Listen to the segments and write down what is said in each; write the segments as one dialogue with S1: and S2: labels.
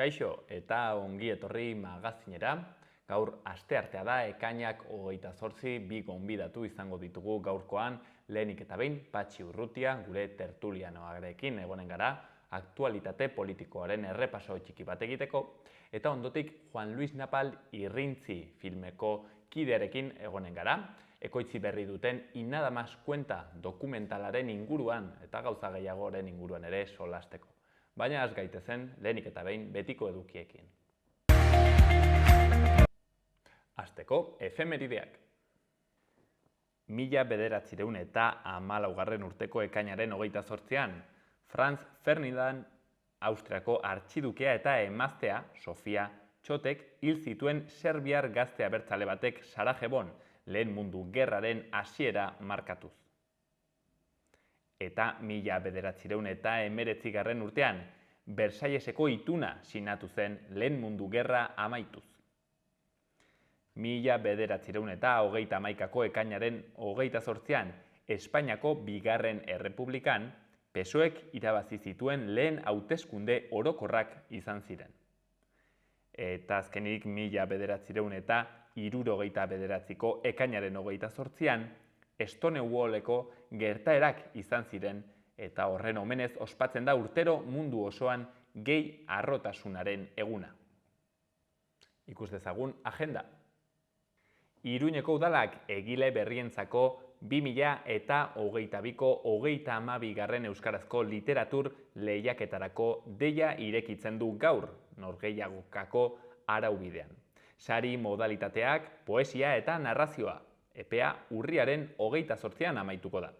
S1: Kaixo eta ongi etorri magazinera. Gaur asteartea da, ekainak 28, bi gonbidatu izango ditugu gaurkoan. Lehenik eta behin, Patxi Urrutia, gure tertulianoarekin egonen gara, aktualitate politikoaren errepaso txiki bat egiteko, eta ondotik Juan Luis Napal Irrintzi filmeko kidearekin egonen gara, ekoitzi berri duten Y nada más cuenta dokumentalaren inguruan eta gauza gehiagoren inguruan ere solasteko. Baina az gaitezen, lehenik eta behin, betiko edukiekin. Hasteko, efemerideak. 1914 urteko ekainaren 28an, Franz Ferdinand Austriako artxidukea eta emaztea, Sofia Txotek, hil zituen serbiar gazte abertzale batek Sarajebon, lehen mundu gerraren hasiera markatuz. Eta 1919 urtean, Versailleseko ituna sinatu zen lehen mundu gerra amaituz. 1931ko ekainaren 28an, Espainiako bigarren errepublikan, PSOEk irabazi zituen lehen hauteskunde orokorrak izan ziren. Eta azkenik 1969ko ekainaren 28an, Stonewalleko gertaerak izan ziren eta horren omenez ospatzen da urtero mundu osoan gehi harrotasunaren eguna. Ikus dezagun agenda. Iruñeko udalak egile berrientzako 2022ko 32. Euskarazko literatur lehiaketarako deia irekitzen du gaur, norgehiagokako araubidean. Sari modalitateak, poesia eta narrazioa, epea urriaren 28an amaituko da.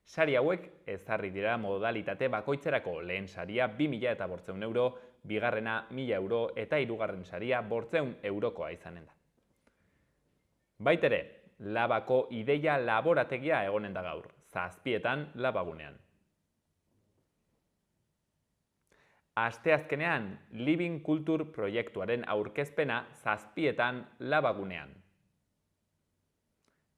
S1: Sari hauek ezarri dira modalitate bakoitzerako, lehen saria 2.500 euro, bigarrena 1.000 euro eta hirugarren saria 500 eurokoa izanen da. Baitere, Labako ideia laborategia egonen da gaur, 7:00 Labagunean. Asteazkenean, Living Culture proiektuaren aurkezpena 7:00 Labagunean.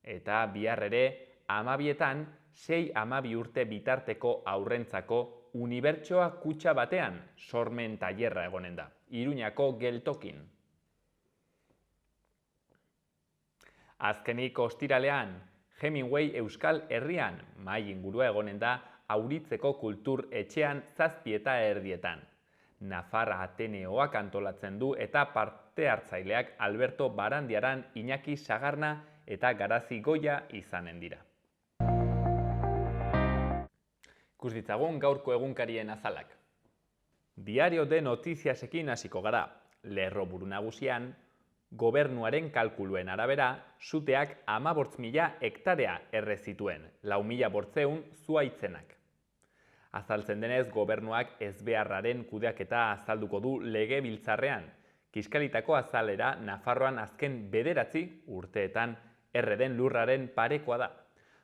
S1: Eta bihar ere, 12:00 6-12 urte bitarteko aurrentzako unibertsoa kutxa batean sormen tailerra egonen da, Iruñako geltokin. Azkenik ostiralean, Hemingway Euskal Herrian mahai ingurua egonen da Auritzeko kultur etxean 7:30. Nafarra Ateneoak antolatzen du eta parte hartzaileak Alberto Barandiaran, Iñaki Sagarna eta Garazi Goia izanen dira. Ikus ditzagun gaurko egunkarien azalak. Diario de Notiziasekin hasiko gara. Lerroburu nagusian, gobernuaren kalkuluen arabera, suteak 15.000 hektarea erre zituen, 4.500 zuhaitzenak. Azaltzen denez, gobernuak ezbeharraren kudeaketa azalduko du legebiltzarrean. Kiskalitako azalera Nafarroan azken 9 urteetan erre den lurraren parekoa da.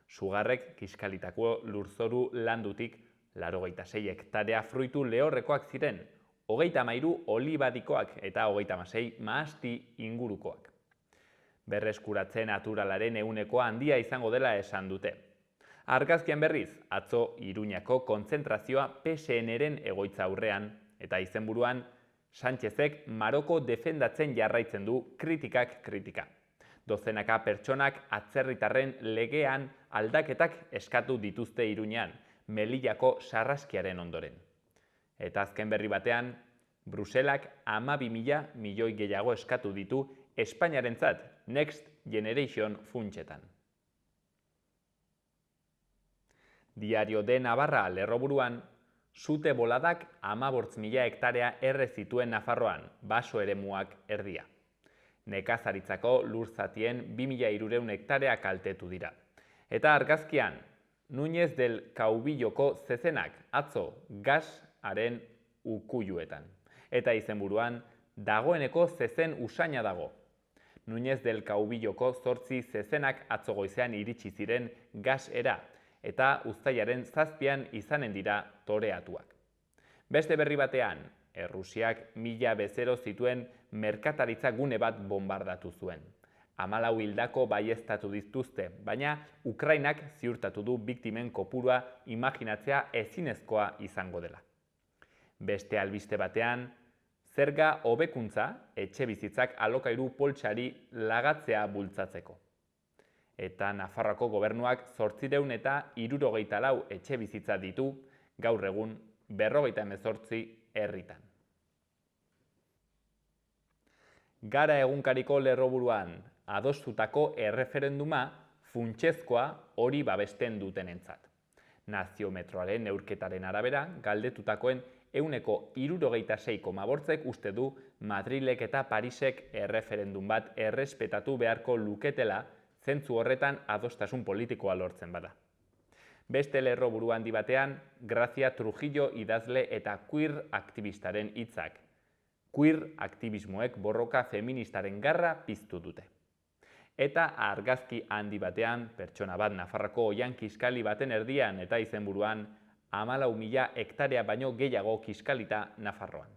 S1: Sugarrek kiskalitako lurzoru landutik 86 hektarea fruitu lehorrekoak ziren, 33 olibadikoak eta 36 mahasti ingurukoak. Berreskuratze naturalaren ehunekoa handia izango dela esan dute. Argazkian berriz, atzo Iruñako kontzentrazioa PSN-ren egoitza aurrean, eta izenburuan, Sánchezek Maroko defendatzen jarraitzen du kritikak kritika. Dozenaka pertsonak atzerritarren legean aldaketak eskatu dituzte Iruñan, Melillako sarraskiaren ondoren. Eta azken berri batean, Bruselak 12.000 milioi gehiago eskatu ditu Espainiarentzat Next Generation funtsetan. Diario de Navarra lerroburuan, sute boladak 15.000 hektarea erre zituen Nafarroan, baso eremuak erdia. Nekazaritzako lurzatien 2.300 hektarea kaltetu dira. Eta argazkian, Núñez del Caubilloko zezenak atzo gasaren ukuiluetan. Eta izenburuan, dagoeneko zezen usaina dago. Núñez del Caubilloko 8 zezenak atzo goizean iritsi ziren gasera, eta uztailaren 7an izanen dira toreatuak. Beste berri batean, Errusiak 1000 bezero zituen merkataritza gune bat bombardatu zuen. 14 hildako baieztatu dituzte, baina Ukrainak ziurtatu du biktimen kopurua imaginatzea ezinezkoa izango dela. Beste albiste batean, zerga hobekuntza etxe bizitzak alokairu poltsari lagatzea bultzatzeko. Eta Nafarroako gobernuak 864 etxe bizitza ditu gaur egun 58 herritan. Gara egunkariko lerroburuan adostutako erreferenduma funtsezkoa hori babesten dutenentzat. Naziometroaren neurketaren arabera, galdetutakoen 66,8% uste du Madrilek eta Parisek erreferendum bat errespetatu beharko luketela zentzu horretan adostasun politikoa lortzen bada. Beste lerroburu handi batean, Gracia Trujillo idazle eta queer aktivistaren hitzak. Queer aktivismoek borroka feministaren garra piztu dute. Eta argazki handi batean, pertsona bat Nafarroko oihan kiskali baten erdian eta izenburuan 14.000 hektarea baino gehiago kiskalita Nafarroan.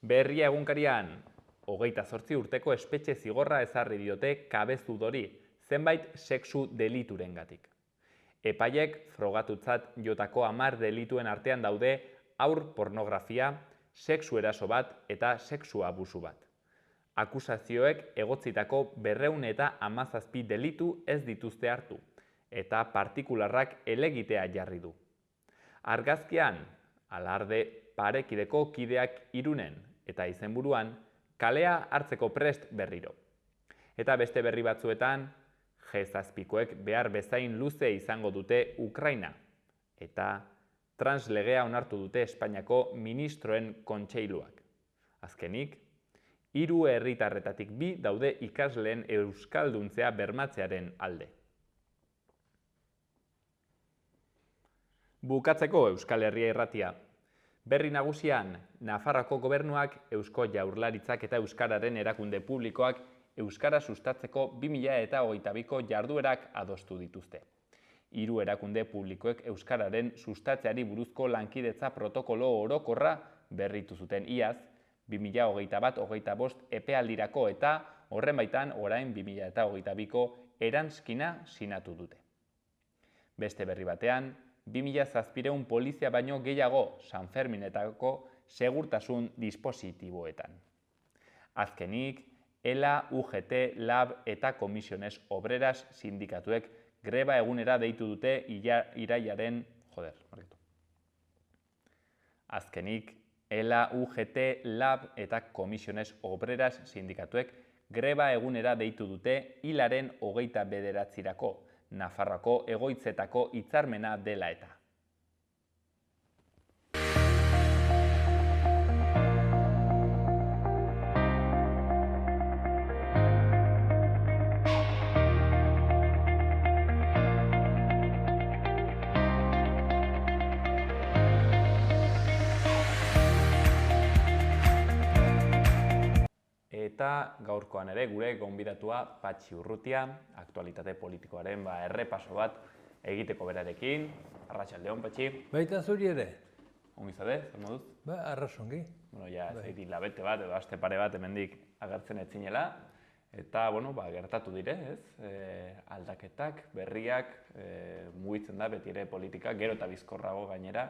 S1: Berria egunkarian, 28 urteko espetxe zigorra ezarri diote kabezudori zenbait sexu deliturengatik. Epaiek frogatutzat jotako 10 delituen artean daude haur pornografia, sexu eraso bat eta sexu abusu bat. Akusazioek egotzitako 217 delitu ez dituzte hartu, eta partikularrak helegitea jarri du. Argazkian, alarde parekideko kideak Irunen, eta izenburuan, kalea hartzeko prest berriro. Eta beste berri batzuetan, G7koek behar bezain luze izango dute Ukraina, eta translegea onartu dute Espainiako ministroen kontseiluak. Azkenik, 3 herritarretatik 2 daude ikasleen euskalduntzea bermatzearen alde. Bukatzeko Euskal Herria irratia. Berri nagusian, Nafarroako gobernuak, Eusko Jaurlaritzak eta Euskararen erakunde publikoak Euskara sustatzeko 2022ko jarduerak adostu dituzte. 3 erakunde publikoek Euskararen sustatzeari buruzko lankidetza protokolo orokorra berritu zuten iaz, 2021-2025 epealdirako eta horren baitan orain 2022ko eranskina sinatu dute. Beste berri batean, 2700 polizia baino gehiago Sanferminetako segurtasun dispositiboetan. Azkenik, ELA, UGT, LAB eta Comisiones Obreras sindikatuek greba egunera deitu dute irailaren... Azkenik, ELA, UGT, LAB eta Comisiones Obreras sindikatuek greba egunera deitu dute hilaren 29-rako, Nafarroako egoitzetako hitzarmena dela eta. Eta gaurkoan ere gure gonbidatua Patxi Urrutia, aktualitate politikoaren errepaso bat egiteko berarekin. Arratsaldeon, Patxi.
S2: Baita zuri ere.
S1: Ongi zaude, zer moduz?
S2: Arrasongi.
S1: Bueno, ja, ez hilabete bat edo aste pare bat hemendik agertzen etzinela. Eta, gertatu dire, ez? Aldaketak, berriak, mugitzen da beti ere politika, gero eta bizkorrago gainera.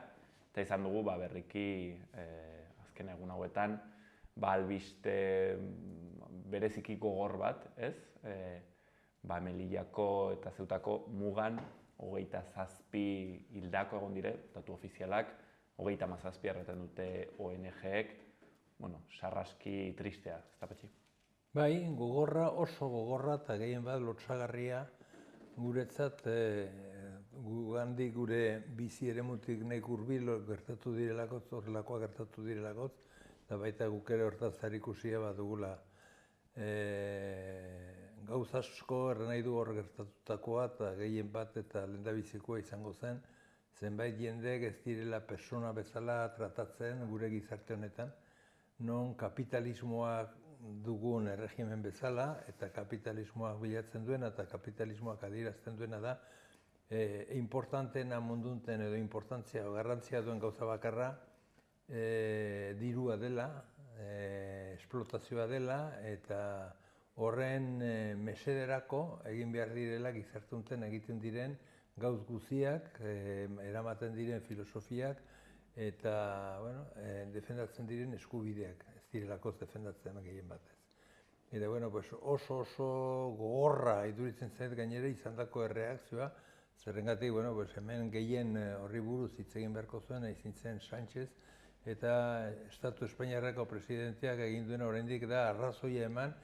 S1: Eta izan dugu berriki azken egun hauetan, albiste bereziki gogor bat, ez? Melillako eta Zeutako mugan 27 hildako egon dire, datu ofizialak, 37 erraten dute ONG-ek, sarraski tristea, ez da, Patxi?
S2: Bai, gogorra, oso gogorra eta gehien bat lotsagarria guretzat gugandik gure bizi eremutik nahiko hurbil gertatu direlako, horrelakoa gertatu direlako, eta baita guk ere hortaz zarikusia bat dugula. Gauz asko erren nahi du hor gertatutakoa eta gehien bat eta lehendabizikoa izango zen, zenbait jendek ez direla persona bezala tratatzen gure gizarte honetan, non kapitalismoak dugun erregimen bezala eta kapitalismoak bilatzen duena eta kapitalismoak adierazten duena da importanteena mundunten edo importantzia o garrantzia duen gauza bakarra dirua dela, esplotazioa dela eta horren mesederako egin behar direla gizartunten egiten diren gauz guziak, eramaten diren filosofiak eta, bueno, defendatzen diren eskubideak, ez direlako defendatzen gehien batez. Eta, bueno, pues oso gogorra iduritzen zait gainera izandako erreakzioa, zerrengatik, bueno, pues hemen gehien horri buruz hitz egin beharko zuen, izin zen Sánchez, eta Estatu Espainiarreko presidenteak egin duena oraindik da arrazoia eman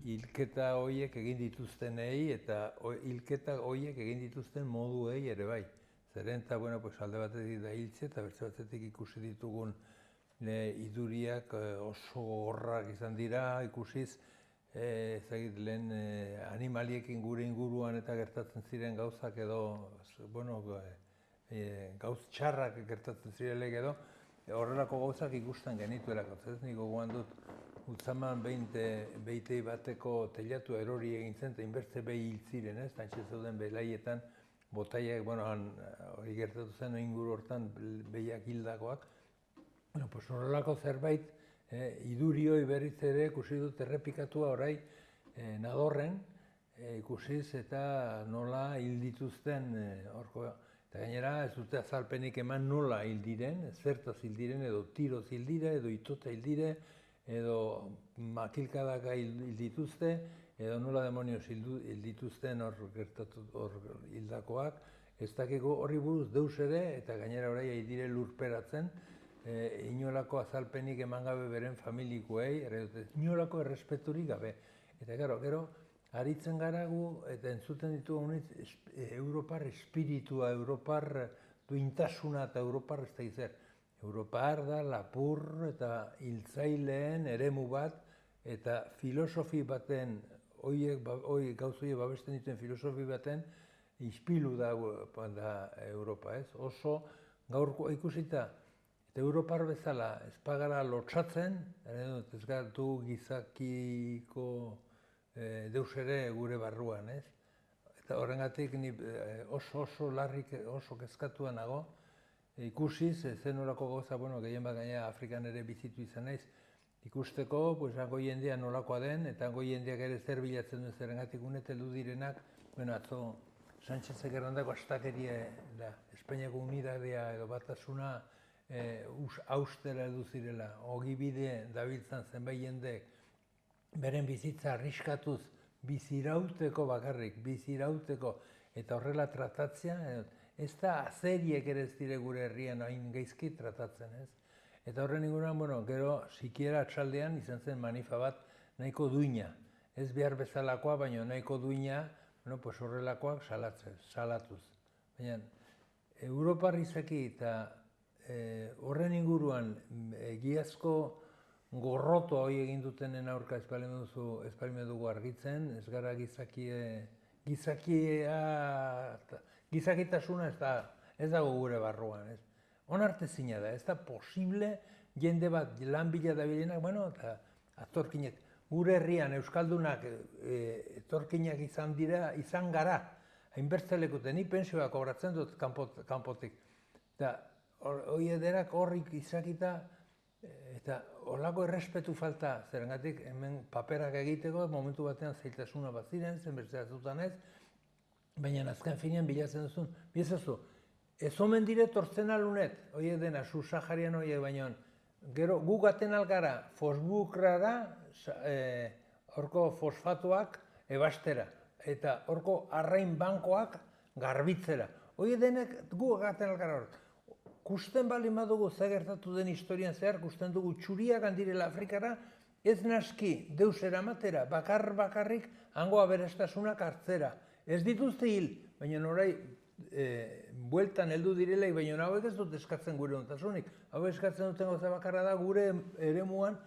S2: hilketa horiek egin dituztenei eta hilketa horiek egin dituzten moduei ere bai. Zeren eta, bueno, pues alde batetik da hiltze eta beste batetik ikusi ditugun iduriak oso gogorrak izan dira, ikusiz, ezagit lehen animaliekin gure inguruan eta gertatzen ziren gauzak edo, bueno, gauz txarrak gertatzen zirelek edo, horrelako gauzak ikusten genituelako. Ez nik gogoan dut, Utzaman beitei bateko teilatu erori egin zen, eta inbertze behi hil ziren, ez? Tantxe zeuden belaietan, botaiak, bueno, hori gertatu zen inguru hortan behiak hildakoak. Bueno, pues horrelako zerbait, idurioi berriz ere ikusi dut errepikatua orai Nadorren, ikusiz eta nola hil dituzten horko. Eta gainera ez dute azalpenik eman nola hil diren, zertaz hil diren, edo tiroz hil dire, edo itota hil dire, edo makilkadaka hil dituzte, edo nola demonioz hil dituzten hor hildakoak. Ez dakiko horri buruz deus ere, eta gainera orai ari dire lurperatzen, inolako azalpenik eman gabe beren familikoei, inolako errespeturik gabe. Eta gero, aritzen gara gu, eta entzuten ditugu Europar espiritua, Europar duintasuna eta Europar ez da izer. Europar da lapur eta hiltzaileen eremu bat, eta filosofi baten, gauz horiek babesten dituen filosofi baten, ispilu da Europa, ez? Oso gaurko ikusita, eta Europar bezala ez pagara lotsatzen, ez gartu gizakiko deus ere gure barruan, ez? Eta horrengatik oso larrik, oso kezkatua nago, ikusiz, zen nolako gauza, bueno, gehien bat gaina Afrikan ere bizitu izan naiz, ikusteko, pues, hango jendea nolakoa den, eta hango jendeak ere zer bilatzen duen zerrengatik unet heldu direnak, bueno, atzo Sánchezek errandako astakeria da, Espainiako unidadea edo batasuna austera edu zirela, ogibide dabiltzan zenbait jendeek, beren bizitza arriskatuz bizirauteko bakarrik, bizirauteko eta horrela tratatzea, ez da azeriek ere ez dire gure herrian hain gaizki tratatzen, ez? Eta horren inguruan, bueno, gero, sikiera atxaldean izan zen manifa bat nahiko duina. Ez behar bezalakoa, baina nahiko duina, bueno, pues horrelakoak salatuz. Baina, Europar izaki eta horren inguruan egiazko gorroto hori egin dutenen aurka espalime dugu argitzen, ez gara gizakitasuna ez dago gure barruan. Onartezina da, ez da posible jende bat lan bila dabilenak, bueno, eta atorkinek. Gure herrian Euskaldunak etorkinak izan gara, hainbertzelekuten, ni pensioa kobratzen dut kanpotik. Eta hori ederak horrik izakita, eta horlako errespetu falta, zerrengatik hemen paperak egiteko, momentu batean zailtasuna bat ziren, zenbertzea zutan ez, baina azken finean bilatzen duzun, bizazu, ez omen dire tortzen alunet, hori dena, Subsaharian hori baina, gero gu gaten algara, fosbukrara, horko fosfatuak ebastera, eta horko arrain bankoak garbitzera. Hori denek gu gaten algara hor. Kusten bali madugu ze gertatu den historian zehar, kusten dugu txuriak handirela Afrikara, ez naski deus eramatera, bakarrik hango aberastasunak hartzera. Ez dituzte hil, baina orai bueltan heldu direlaik, baina hauek ez dut eskatzen gure ontasunik. Hau eskatzen duten gauza bakarra da gure eremuan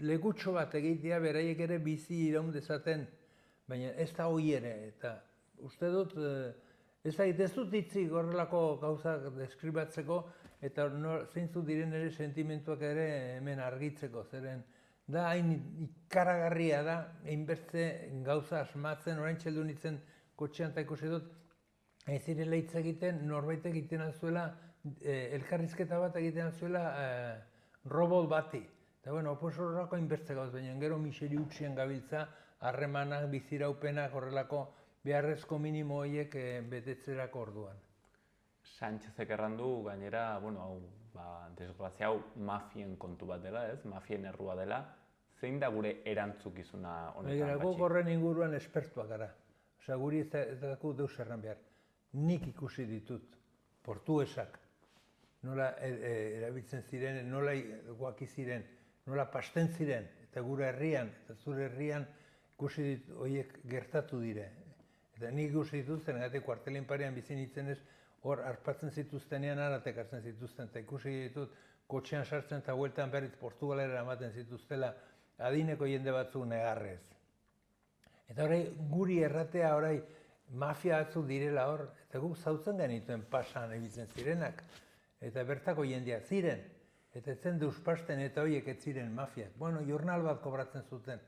S2: legutxo bat egitea beraiek ere bizi iraun dezaten, baina ez da hoi ere. Eta uste dut, ez dut hitzik horrelako gauzak deskribatzeko eta zeintzuk diren ere sentimentuak ere hemen argitzeko, zeren da hain ikaragarria da, hainbeste gauza asmatzen, orain txeldu nintzen kotxean eta ikusi dut, hain zirela hitz egiten, norbait egiten alzuela, elkarrizketa bat egiten alzuela robot bati. Eta bueno, pues horrelako hainbeste gauz, baina gero miseri utxien gabiltza, harremanak, biziraupenak, horrelako beharrezko minimo horiek betetzerako orduan.
S1: Sánchezek errandu gainera, bueno, hau, desgrazia hau mafien kontu bat dela, ez? Mafien errua dela. Zein da gure erantzukizuna honetan,
S2: Guk horren inguruan espertuak gara. Osea, guri ez dago deus erran behar. Nik ikusi ditut, portuesak, nola erabiltzen ziren, nola guaki ziren, nola pasten ziren, eta gure herrian, eta zure herrian ikusi ditut, horiek gertatu dire. Eta nik ikusi ditut, zenagatik kuartelin parean bizi nintzen ez, hor arpatzen zituztenean aratek hartzen zituzten, eta ikusi ditut, kotxean sartzen eta bueltan berriz Portugalera ematen zituztela, adineko jende batzuk negarrez. Eta orai, guri erratea orai, mafia batzuk direla hor, eta guk zautzen genituen pasan ebitzen zirenak, eta bertako jendeak ziren, eta etzen deuspasten eta horiek ez ziren mafiak. Bueno, jornal bat kobratzen zuten,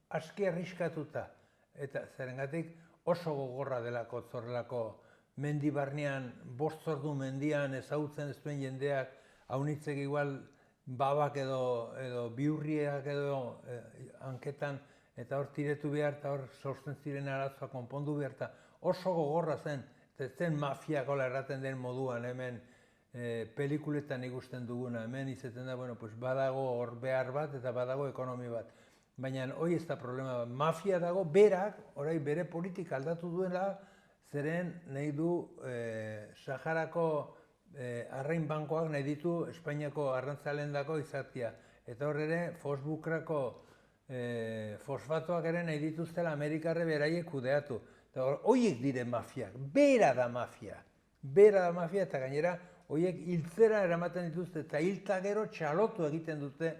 S2: aski arriskatuta, eta zerengatik oso gogorra delako zorrelako mendi barnean, 5 ordu mendian ezagutzen ez duen jendeak, haunitzek igual babak edo biurriak edo hanketan, eta hor tiretu behar, eta hor sortzen ziren arazoa konpondu behar, eta oso gogorra zen, eta ez zen mafiakola erraten den moduan, hemen pelikuletan ikusten duguna, hemen izaten da, bueno, pues badago hor behar bat, eta badago ekonomi bat. Baina hori ez da problema bat, mafia dago berak, orai bere politika aldatu duela, zeren nahi du Saharako arrain bankoak nahi ditu Espainiako arrantzalendako izatea. Eta hor ere, fosbukrako fosfatoak ere nahi dituztela Amerikarre beraiek kudeatu. Eta horiek dire mafiak, bera da mafia. Bera da mafia eta gainera horiek hiltzera eramaten dituzte eta hilta gero txalotu egiten dute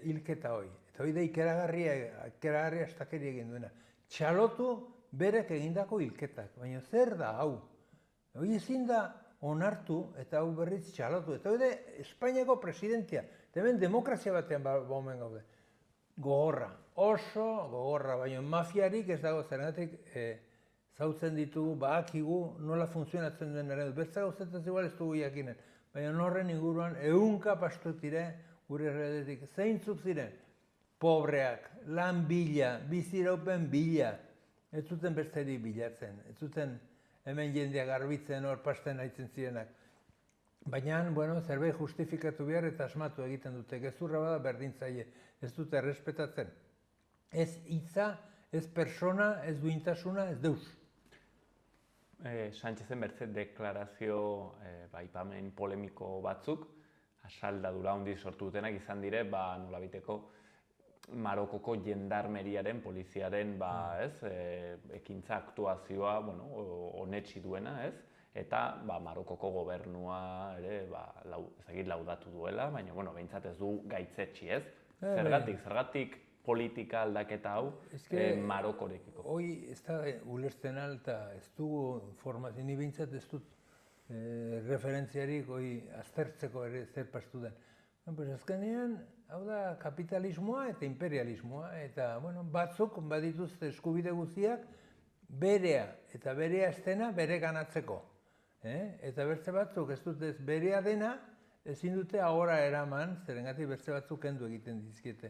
S2: hilketa hori. Eta hori da ikeragarria astakeri egin duena. Txalotu berek egindako hilketak, baina zer da hau? Hori ezin da onartu eta hau berriz txalotu. Eta hori da Espainiako presidentia. Eta hemen demokrazia batean baumen gaude. Gogorra, oso gogorra, baina mafiarik ez dago zergatik zautzen ditugu, badakigu nola funtzionatzen duen eredu. Bertza gauzetaz igual ez dugu jakinen, baina horren inguruan ehunka pastuk dire gure eredetik. Zeintzuk ziren? Pobreak, lan bila, biziraupen bila, ez zuten besteri bilatzen, ez zuten hemen jendeak garbitzen hor pasten haitzen zirenak. Baina, bueno, zerbait justifikatu behar eta asmatu egiten dute. Gezurra bada berdintzaile, ez dute errespetatzen. Ez hitza, ez persona, ez duintasuna, ez deus.
S1: Sánchezen bertze deklarazio aipamen polemiko batzuk, asaldadura handi sortu dutenak izan dire, nolabiteko Marokoko jendarmeriaren, poliziaren ekintza aktuazioa onetsi duena, ez? Eta Marokoko gobernua ere laudatu duela, baina behintzat ez du gaitzetsi, ez? Zergatik politika aldaketa hau Marokorekiko?
S2: Hoi ez da ulertzen alta, ez dugu informazio, ni behintzat ez dut referentziarik aztertzeko ere zer pastu den. Azkenean, hau da kapitalismoa eta imperialismoa, eta batzuk badituzte eskubide guztiak berea, eta berea estena bere ganatzeko. Eta bertze batzuk ez dute berea dena, ezin dute ahora eraman, zerengatik bertze batzuk kendu egiten dizkiete.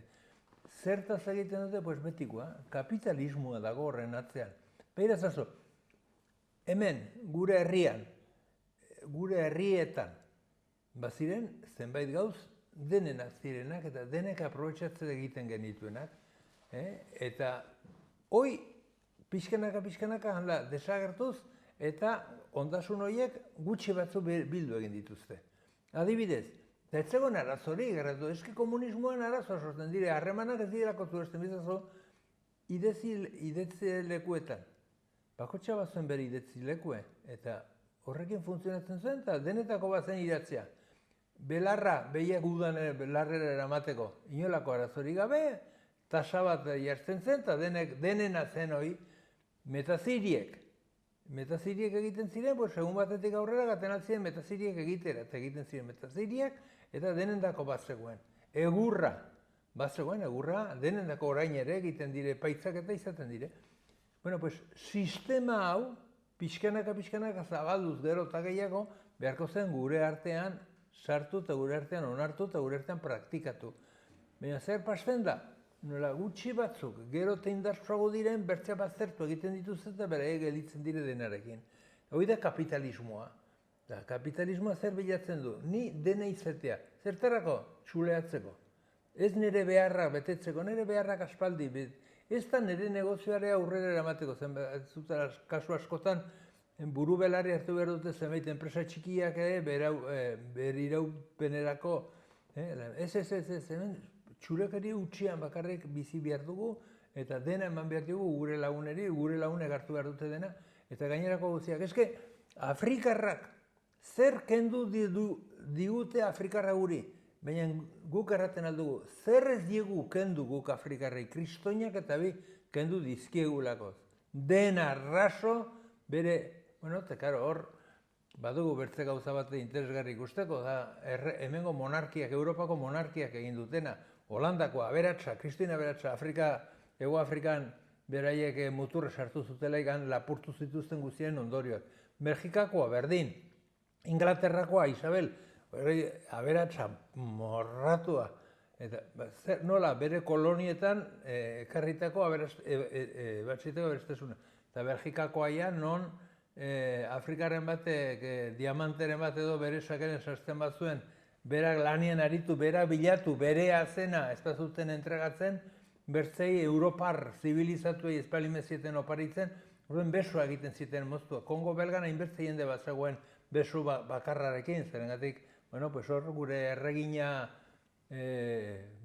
S2: Zertaz egiten dute, pues betikoa, kapitalismoa dago horren atzean. Beira zazu, hemen, gure herrian, gure herrietan, baziren zenbait gauz, denenak zirenak eta denek aprobetxatzen egiten genituenak. Eta hoi, pixkanaka desagertuz eta ondasun horiek gutxi batzu bildu egin dituzte. Adibidez, eta ez zegoen arazorik, eski komunismoan arazoa sortzen dire, harremanak ez direlako zuresten bizazu idetzi lekuetan. Bakotxa bat zuen bere idetzi lekue, eta horrekin funtzionatzen zuen, eta denetako bat zen idatzea. Belarra, behiak udan belarrera eramateko, inolako arazorik gabe, tasa bat jartzen zen, eta denena zen hori, metaziriek. Metaziriek egiten ziren, segun batetik aurrera gaten altzien metaziriek egitera, eta egiten ziren metaziriek, eta denendako bat zegoen. Egurra, bat zegoen, egurra, denendako orain ere egiten dire, paitzak eta izaten dire. Sistema hau, pixkanaka zabalduz gero eta gehiago, beharko zen gure artean sartu eta gure artean onartu eta gure artean praktikatu. Baina zer pasten da? Nola gutxi batzuk, gero eta indartsuago diren, bertzea baztertu egiten dituzte eta bere gelditzen dire denarekin. Hoi da kapitalismoa. Da, kapitalismoa zer bilatzen du? Ni dena izatea. Zertarako? Txuleatzeko. Ez nire beharrak betetzeko, nire beharrak aspaldi. Ez da nire negozioare aurrera eramateko. Zutara, kasu askotan, buru belarri hartu behar dute zenbait enpresa txikiak beriraupenerako. Ez, hemen txurekari utxian bakarrik bizi behar dugu, eta dena eman behar dugu gure laguneri, gure lagunek hartu behar dute dena, eta gainerako guztiak. Eske, Afrikarrak, zer kendu digute Afrikarra guri? Baina guk erraten aldugu, zer ez diegu kendu guk Afrikarrei, kristoinak eta bi kendu dizkiegulako. Dena raso, bere, eta karo, hor, badugu bertze gauza bat interesgarri ikusteko, da, hemengo monarkiak, Europako monarkiak egin dutena, Holandakoa, aberatsa, kristoina aberatsa, Hego Afrikan beraiek muturre sartu zutela ikan lapurtu zituzten guztien ondorioak. Belgikakoa, berdin, Inglaterrakoa, Isabel, aberatsa, morratua, eta nola, bere kolonietan ekarritako aberastasuna. Eta Belgikakoa ja, non Afrikaren batek, diamanteren bat edo bere sakeren sasten bat zuen, berak lanien aritu, berak bilatu, berea zena, ez da zuten entregatzen, bertzei Europar zibilizatuei espalimezieten oparitzen, horren besua egiten ziten moztua. Kongo belgan hainbertze jende bat zegoen besu bakarrarekin, zerengatik, hor gure erregina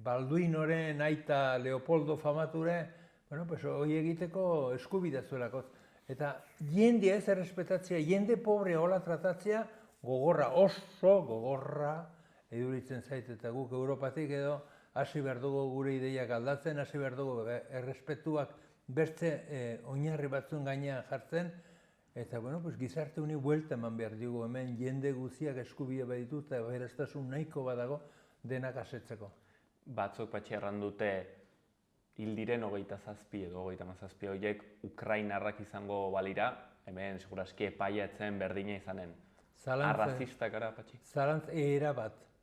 S2: Balduinoren aita Leopoldo famature, hori egiteko eskubidea zuelako. Eta jendea ez errespetatzea, jende pobre hola tratatzea, gogorra, oso gogorra eduritzen zait, eta guk Europatik edo hasi behar dugu gure ideiak aldatzen, hasi behar dugu errespetuak bertze oinarri batzuen gainean jartzen, eta gizarte honi buelta eman behar dugu hemen jende guztiak eskubide baditu eta beraztasun nahiko badago denak asetzeko.
S1: Batzuk patxerran dute hil diren 27 edo 37 horiek ukrainarrak izango balira, hemen seguraski epaiatzen berdina izanen. Arrazistak gara, Patxi?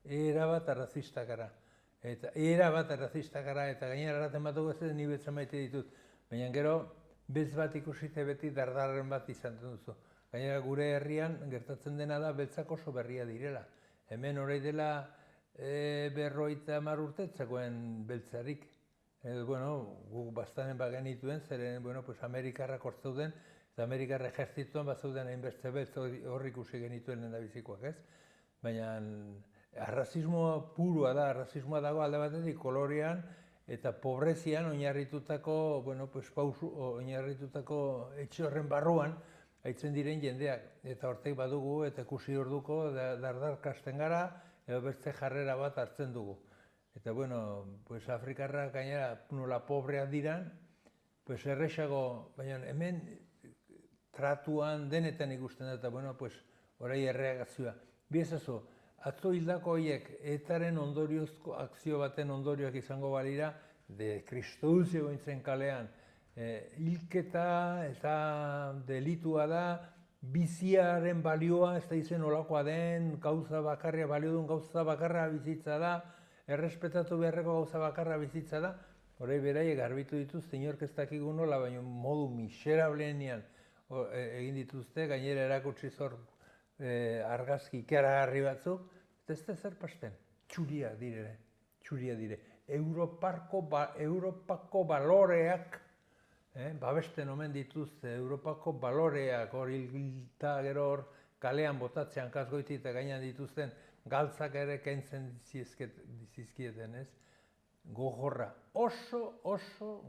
S2: Erabat arrazistak gara. Erabat arrazistak gara, eta gainera erraten batugu ez ni betzen maite ditut. Baina gero, beltz bat ikusite beti dardarren bat izan duzu. Gainera gure herrian gertatzen dena da beltzak oso berria direla. Hemen orai dela 50 urte zegoen beltzarik. Guk bastanen bagenituen, zeren Amerikarrak hor zeuden, eta Amerikar ejertzituan bat zeuden hainbeste beltz hor ikusi genituen lehendabizikoak, ez? Baina arrazismoa purua da, arrazismoa dago alde batetik kolorean eta pobrezian oinarritutako etxe horren barruan haitzen diren jendeak. Eta hortek badugu eta ikusi orduko dardarkasten gara edo bertze jarrera bat hartzen dugu. Eta Afrikarrak gainera nola pobreak diran, erresago, baina hemen tratuan denetan ikusten da, eta orai erreagazioa. Biezazu, atzo hildako horiek etaren ondoriozko akzio baten ondorioak izango balira, kristoduzio gointzen kalean, hilketa eta delitua da, biziaren balioa, ez da izen olakoa den, gauza bakarria, balio duen gauza bakarra bizitza da, errespetatu beharreko gauza bakarra bizitza da, orai beraiek garbitu dituzte, inork ez dakigu nola, baina modu miserablenean egin dituzte, gainera erakutsi zor argazki ikaragarri batzuk, eta ez da zer pasten, txuria dire. Europako baloreak, babesten omen dituzte, Europako baloreak, hor hilta gero hor kalean botatzean kasgoiti eta gainean dituzten galtzak ere kentzen dizizkieten, ez? Gogorra, oso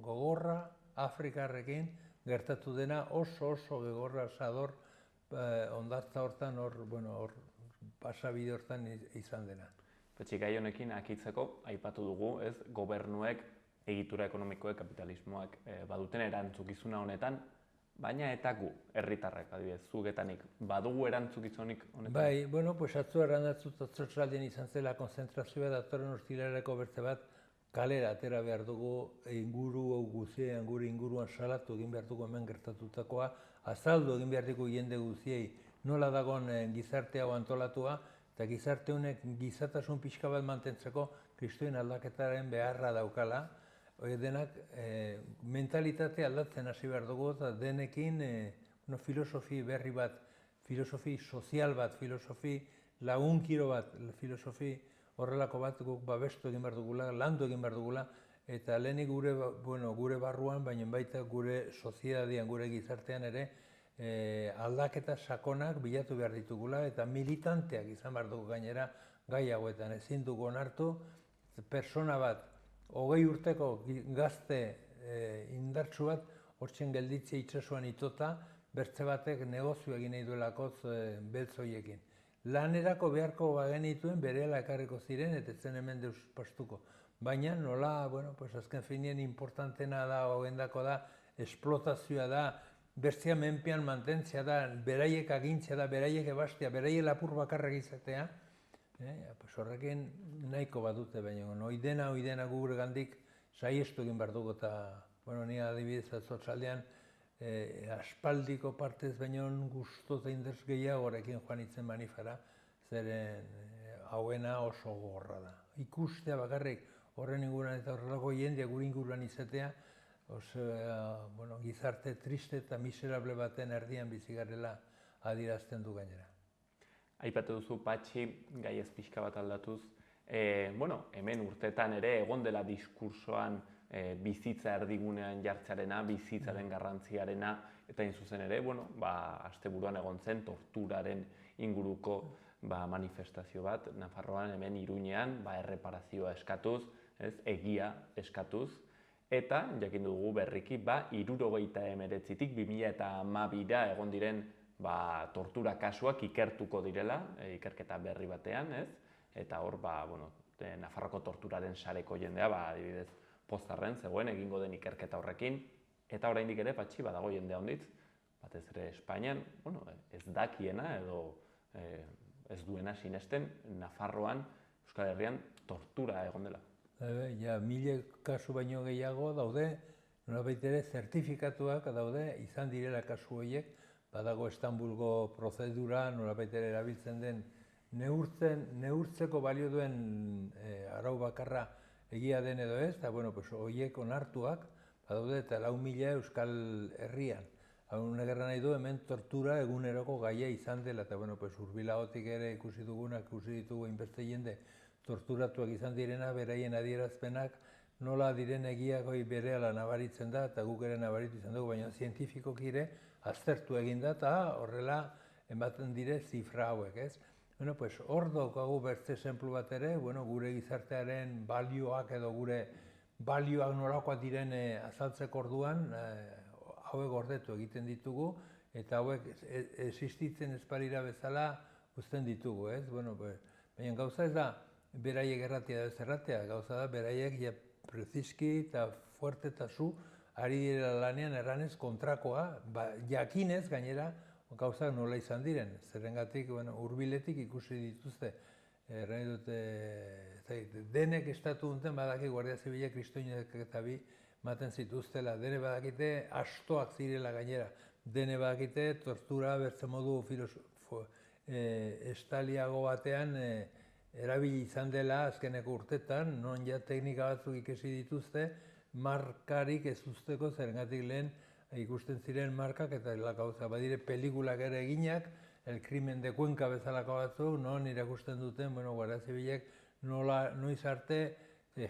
S2: gogorra Afrikarrekin gertatu dena, oso gogorra sador ondartza hortan, hor pasabide hortan izan dena.
S1: Patxi, gai honekin akitzeko, aipatu dugu, ez, gobernuek, egitura ekonomikoek, kapitalismoak baduten erantzukizuna honetan, baina eta gu, herritarrak, adibidez, zugetanik, badugu erantzukizunik honetan?
S2: Bai, atzo errandatzut atzotxaldien izan zela konzentrazioa datorren urtilarako bertze bat, kalera atera behar dugu inguru guzien, gure inguruan salatu egin behar dugu hemen gertatutakoa, azaldu egin behar dugu jende guziei nola dagoen gizarte hau antolatua, eta gizarte honek gizatasun pixka bat mantentzeko kristoen aldaketaren beharra daukala. Hori denak mentalitate aldatzen hasi behar dugu, eta denekin filosofi berri bat filosofi sozial bat, filosofi lagunkiro bat, filosofi horrelako bat guk babestu egin behar dugula, landu egin behar dugula, eta lehenik gure barruan, baina baita gure sozietatean, gure gizartean ere, aldaketa sakonak bilatu behar ditugula, eta militanteak izan behar dugu gainera gai hauetan. Ezin dugu onartu, persona bat, 20 urteko gazte indartsu bat, hortzen gelditzea itsasoan itota, bertze batek negozio egin nahi duelakoz beltz horiekin. Lanerako beharko bagenituen berehala ekarriko ziren, eta zen hemen deus pastuko. Baina nola, azken finien importantena da, hogendako da, esplotazioa da, bertzea menpean mantentzea da, beraiek agintzea da, beraiek ebastea, beraiek lapur bakarrak izatea, horrekin nahiko badute, baina oidena gure gandik saiestu egin behar dugu, eta ni adibidez atzotzaldean aspaldiko partez baino gustoz eta inders gehiago horrekin joan itzen manifara, zeren hauena oso gogorra da. Ikustea bakarrik horren inguruan eta horrelako jendea gure inguruan izatea, gizarte triste eta miserable baten erdian bizigarela adierazten du gainera.
S1: Aipatu duzu, Patxi, gai ez pixka bat aldatuz, hemen urtetan ere egon dela diskursoan bizitza erdigunean jartzearena, bizitzaren garrantziarena, eta hain zuzen ere, asteburuan egon zen torturaren inguruko manifestazio bat, Nafarroan, hemen Iruñean, erreparazioa eskatuz, egia eskatuz, eta jakin dugu berriki 1979tik 2012ra egon diren tortura kasuak ikertuko direla, ikerketa berri batean, eta hor, Nafarroko torturaren sareko jendea, adibidez, pozarren zegoen egingo den ikerketa horrekin, eta oraindik ere, Patxi, badago jendea honditz, batez ere Espainian, ez dakiena edo ez duena sinesten, Nafarroan, Euskal Herrian, tortura egon dela.
S2: Ja, 1000 kasu baino gehiago daude, nolabait ere zertifikatuak daude, izan direla kasu horiek, badago Estambulgo prozedura, nolabait ere erabiltzen den, neurtzeko balio duen arau bakarra egia den edo ez, eta horiek onartuak, badaude eta 4.000 Euskal Herrian. Haunek erran nahi du hemen tortura eguneroko gaia izan dela, eta hurbilagotik ere ikusi dugunak, ikusi ditugu inbeste jende torturatuak izan direna, beraien adierazpenak nola diren egiakoi berehala nabaritzen da, eta guk ere nabaritu izan dugu, baina zientifikoki ere aztertu egin da, eta horrela ematen dire zifra hauek, ez? Hor daukagu bertze esenplu bat ere, gure gizartearen balioak edo gure balioak nolakoak diren azaltzeko orduan, hauek gordetu egiten ditugu, eta hauek existitzen ezparira bezala uzten ditugu, ez? Baina gauza ez da, beraiek erratea da ez erratea, gauza da, beraiek prezizki eta fuerte eta zu, ari direla lanean erranez kontrakoa, jakinez gainera, gauzak nola izan diren, zerrengatik hurbiletik ikusi dituzte, erran dute, denek estatu duten badaki Guardia Zibilak kristoinak eta bi maten zituztela, dene badakite astoak zirela gainera, dene badakite tortura bertzen modu estaliago batean erabili izan dela azkeneko urtetan, non ja teknika batzuk ikesi dituzte, markarik ez usteko zerrengatik lehen ikusten ziren markak eta gauza badire pelikulak ere eginak, El crimen de Cuenca bezalako batzuk, non irakusten duten, Guardia Zibilek noiz arte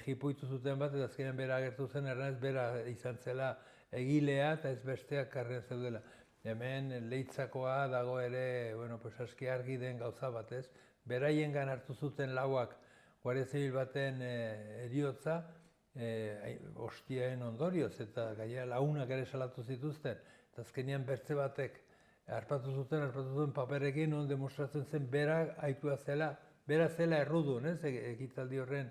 S2: jipuitu zuten bat, eta azkenean bera agertu zen, erranez bera izan zela egilea eta ez besteak karrean zeudela. Hemen Leitzakoa dago ere, aski argi den gauza bat, ez? Beraiengan hartu zuten lauak Guardia Zibil baten heriotza, hostiaen ondorioz, eta gaia lagunak ere salatu zituzten, eta azkenean bertze batek harpatu zuten paperekin, non demostratzen zen bera aitua zela, bera zela errudun, ekitaldi horren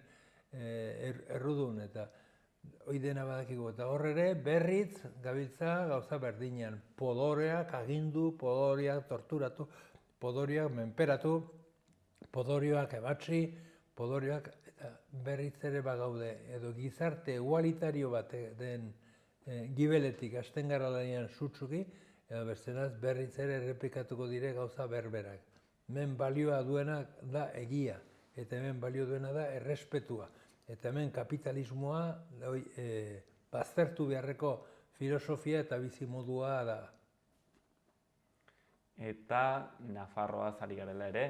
S2: errudun, eta hori dena badakigu, eta hor ere berriz gabiltza gauza berdinean, podoreak agindu, podoreak torturatu, podoreak menperatu, podorioak ebatzi, podorioak berriz ere bagaude, edo gizarte egualitario bat den gibeletik hasten gara lanean sutsuki, edo bestenaz berriz ere errepikatuko dire gauza berberak. Hemen balioa duena da egia, eta hemen balio duena da errespetua. Eta hemen kapitalismoa baztertu beharreko filosofia eta bizimodua da.
S1: Eta Nafarroaz ari garela ere,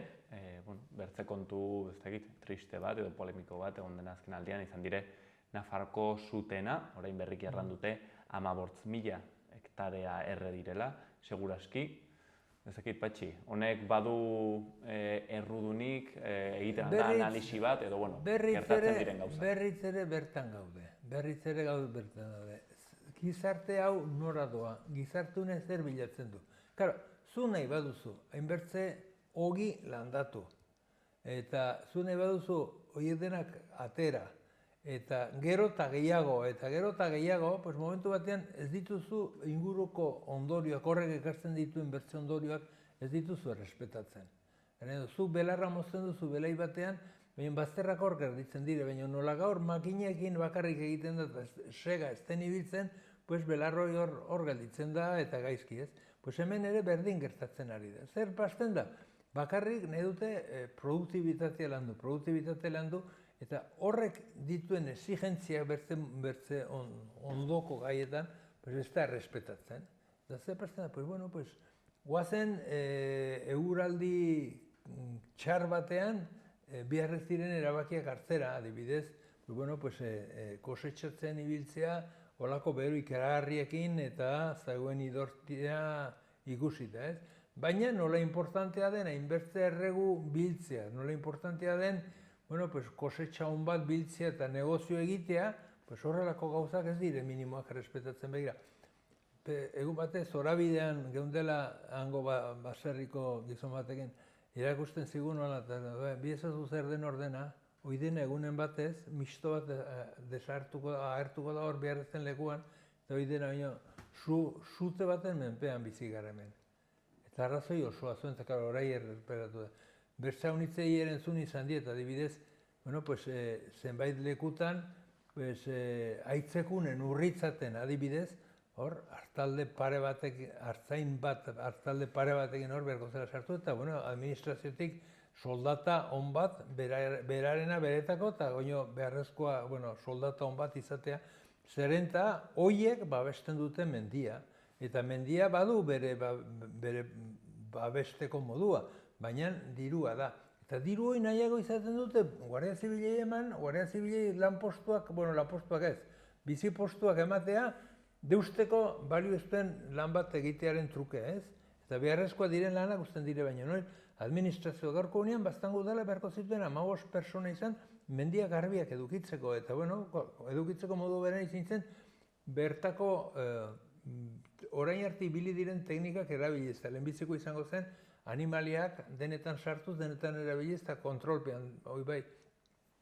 S1: bertze kontu, ez dakit, triste bat edo polemiko bat egon dena azken aldian izan dire Nafarroko sutena, orain berriki errandute, 15.000 hektarea erre direla, seguraski. Ez dakit, Patxi, honek badu errudunik, egiten da analisi bat, edo, gertatzen diren gauzak.
S2: Berriz ere bertan gaude, Gizarte hau nora doa, gizartune zer bilatzen du. Karo, zu nahi baduzu, hainbertze ogi landatu, eta zu nahi baduzu horiek denak atera, eta gero eta gehiago, pues momentu batean ez dituzu inguruko ondorioak, horrek ekartzen dituen bertze ondorioak ez dituzu errespetatzen. Zu belarra mozten duzu belai batean, baina bazterrak hor gerditzen dire, baina nola gaur makinekin bakarrik egiten da, sega ez den ibiltzen, pues belarroi hor gelditzen da eta gaizki ez. Pues hemen ere berdin gertatzen ari da. Zer pasten da? Bakarrik nahi dute produktibitatea landu, eta horrek dituen exigentziak bertze ondoko gaietan, pues ez da errespetatzen. Eta zer pasten da? Pues bueno, pues guazen eguraldi txar batean biharrez diren erabakiak hartzera, adibidez, pues bueno, pues kosetxatzen ibiltzea, olako beru ikaragarriekin eta zagoen idortia ikusita, ez? Baina nola importantea den hainbertze erregu biltzea, nola importantea den, bueno, pues kosetxa hon bat biltzea eta negozio egitea, pues horrelako gauzak ez dire minimoak errespetatzen begira. Egun batez, zorabidean geundela hango baserriko gizon batekin, irakusten zigun nola, bi ezazu zer den ordena, oiden egunen batez, misto bat agertuko da hor beharrezen lekuan, eta oiden baino, sute baten menpean bizi gara hemen. Eta arrazoi osoa zuen, eta karo, orai erreperatu da. Bertsaunitzei erantzun izan diet, adibidez, bueno, pues, zenbait lekutan, pues, aitzekunen urritzaten adibidez, hor, hartzain pare batekin hor berko zela sartu, eta, bueno, administraziotik soldata on bat, berarena beretako, eta goino beharrezkoa, bueno, soldata on bat izatea, zerenta, hoiek babesten dute mendia, eta mendia badu bere babesteko modua, baina dirua da. Eta diru hori nahiago izaten dute, Guardia Zibilei eman, Guardia Zibilei lanpostuak, bueno, lanpostuak ez, bizi postuak ematea, deusteko balio ezten lan bat egitearen truke, ez? Eta beharrezkoa diren lanak usten dire baina, no? Administrazio gaurko unean, baztango dela beharko zituen 15 persona izan, mendia garbiak edukitzeko, eta bueno, edukitzeko modu beren izin zen, bertako orain arte ibili diren teknikak erabiliz, eta lehenbiziko izango zen, animaliak denetan sartuz, denetan erabiliz, eta kontrolpean, hoi bai.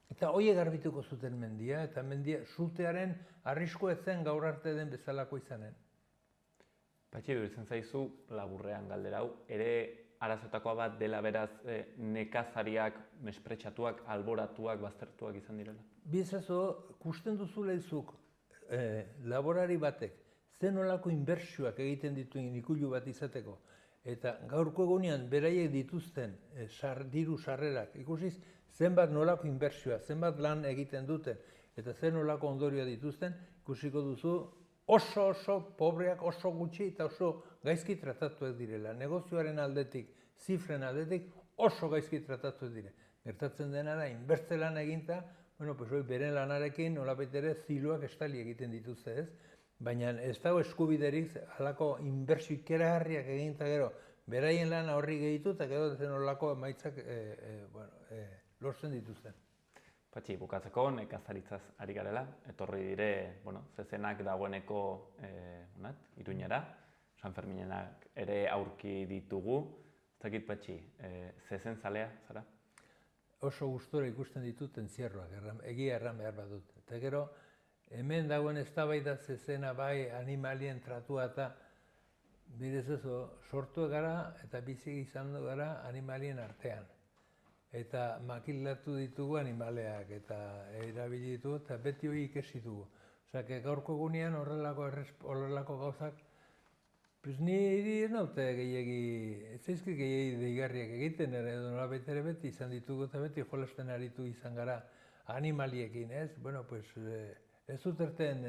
S2: Eta hoiek garbituko zuten mendia, eta mendia sutearen arrisko ezen gaur arte den bezalako izanen.
S1: Patxi, duritzen zaizu, laburrean galdera hau, ere arazotakoa bat dela beraz nekazariak, mespretsatuak, alboratuak, baztertuak izan direla?
S2: Bizazo, kusten duzula izuk, laborari batek, zen olako inbertsioak egiten dituen ikulu bat izateko, eta gaurko egunean beraiek dituzten diru sarrerak, ikusiz, zenbat nolako inbertsioa, zenbat lan egiten duten, eta zen nolako ondorioa dituzten, ikusiko duzu oso pobreak, oso gutxi eta oso gaizki tratatuak direla. Negozioaren aldetik, zifren aldetik oso gaizki tratatuak dire. Gertatzen dena da, inbertze lan eginta, bueno, pues hori beren lanarekin nolabait ere ziloak estali egiten dituzte, ez? Baina ez dago eskubiderik halako inbertsio ikeragarriak eginta gero, beraien lana horri gehitu eta gero zen horrelako emaitzak lortzen dituzten.
S1: Patxi, bukatzeko nekazaritzaz ari garela, etorri dire, zezenak dagoeneko Iruñera, San Ferminenak ere aurki ditugu. Ez dakit, Patxi, zezen zalea, zara?
S2: Oso gustora ikusten ditut entzierroak, egia erran behar badut. Eta gero, hemen dagoen eztabaida zezena bai animalien tratua eta bidez sortu gara eta bizi izan gara animalien artean. Eta makilatu ditugu animaleak eta erabili ditugu eta beti hori ikesi dugu. Osea, gaurko egunean horrelako gauzak, niri ez naute gehiagi, ez zaizkit gehiagi deigarriak egiten, edo nolabait ere beti izan ditugu eta beti jolasten aritu izan gara animaliekin, ez? Bueno, ez dut erten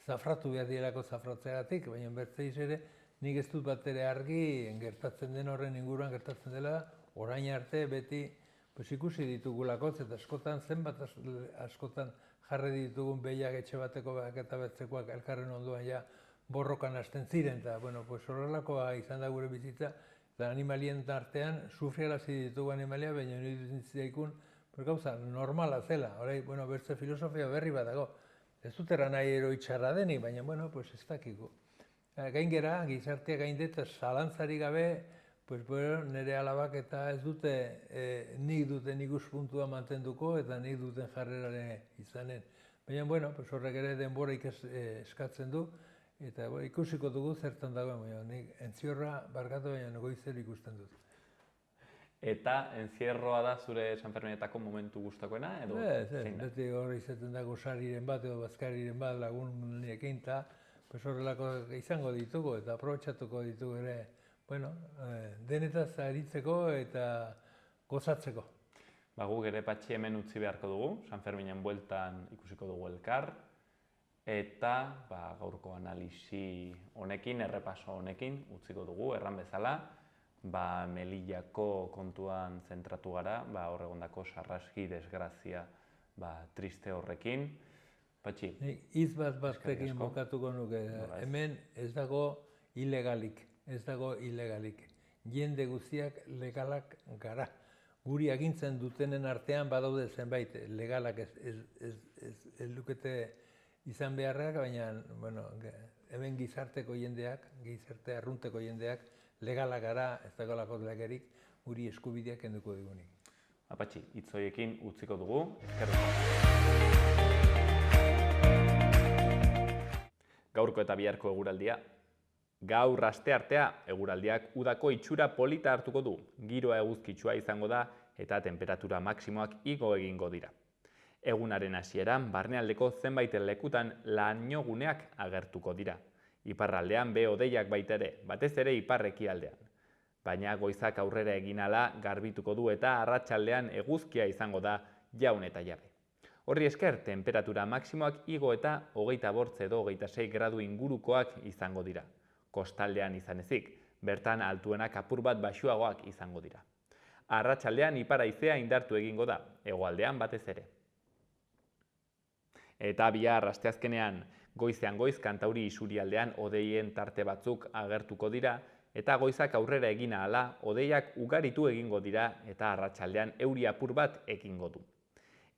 S2: zafratu behar direlako zafratzeagatik, baina bertzeiz ere nik ez dut bat ere argi gertatzen den horren inguruan gertatzen dela, orain arte beti ikusi ditugulako, eta askotan zenbat askotan jarri ditugun behiak etxe bateko eta betzekoak elkarren ondoan ja borrokan hasten ziren, eta horrelakoa izan da gure bizitza, eta animalien artean sufriarazi ditugu animalia, baina nire zitzaikun gauza normala zela. Horai, bertze filosofia berri bat dago. Ez dut eran nahi eroitxarra denik, baina, ez dakiko. Gaingera, gizartea gainde eta zalantzari gabe, nire alabak eta ez dute nik duten ikuspuntua mantenduko eta nik duten jarrerare izanen. Baina, horrek ere denbora eskatzen du, eta ikusiko dugu zertan dagoen, nik entziorra barkatu baina goizer ikusten dut.
S1: Eta entzierroa da zure Sanferminetako momentu gustakoena edo zein da?
S2: Beti hor izaten da gozariren bat edo bazkariren bat lagunekin eta horrelako izango ditugu eta aprobetxatuko ditugu ere, denetaz aritzeko eta gozatzeko.
S1: Guk ere Patxi hemen utzi beharko dugu, Sanferminen bueltan ikusiko dugu elkar, eta gaurko analisi honekin, errepaso honekin utziko dugu, erran bezala, Melillako kontuan zentratu gara, hor egondako sarraski, desgrazia, triste horrekin. Patxi?
S2: Hitz batekin bukatuko nuke. Hemen ez dago ilegalik, Jende guztiak legalak gara. Guri agintzen dutenen artean badaude zenbait legalak ez lukete izan beharrak, baina hemen gizarteko jendeak, gizarte arrunteko jendeak, legalak gara, ez dagoelako legerik, guri eskubideak kenduko digunik.
S1: Patxi, hitz horiekin utziko dugu. Gaurko eta biharko eguraldia. Gaur asteartea eguraldiak udako itxura polita hartuko du. Giroa eguzkitsua izango da eta temperatura maksimoak igo egingo dira. Egunaren hasieran barnealdeko zenbait lekutan lainoguneak agertuko dira. Iparraldean hodeiak baita ere, batez ere ipar-ekialdean. Baina goizak aurrera egin ahala garbituko du eta arratsaldean eguzkia izango da jaun eta jabe. Horri esker, temperatura maksimoak igo eta 25 edo 26 gradu ingurukoak izango dira. Kostaldean izan ezik, bertan altuenak apur bat baxuagoak izango dira. Arratsaldean ipar haizea indartu egingo da, hegoaldean batez ere. Eta bihar asteazkenean, goizean goiz kantauri isurialdean hodeien tarte batzuk agertuko dira, eta goizak aurrera egin ahala hodeiak ugaritu egingo dira eta arratsaldean euri apur bat egingo du.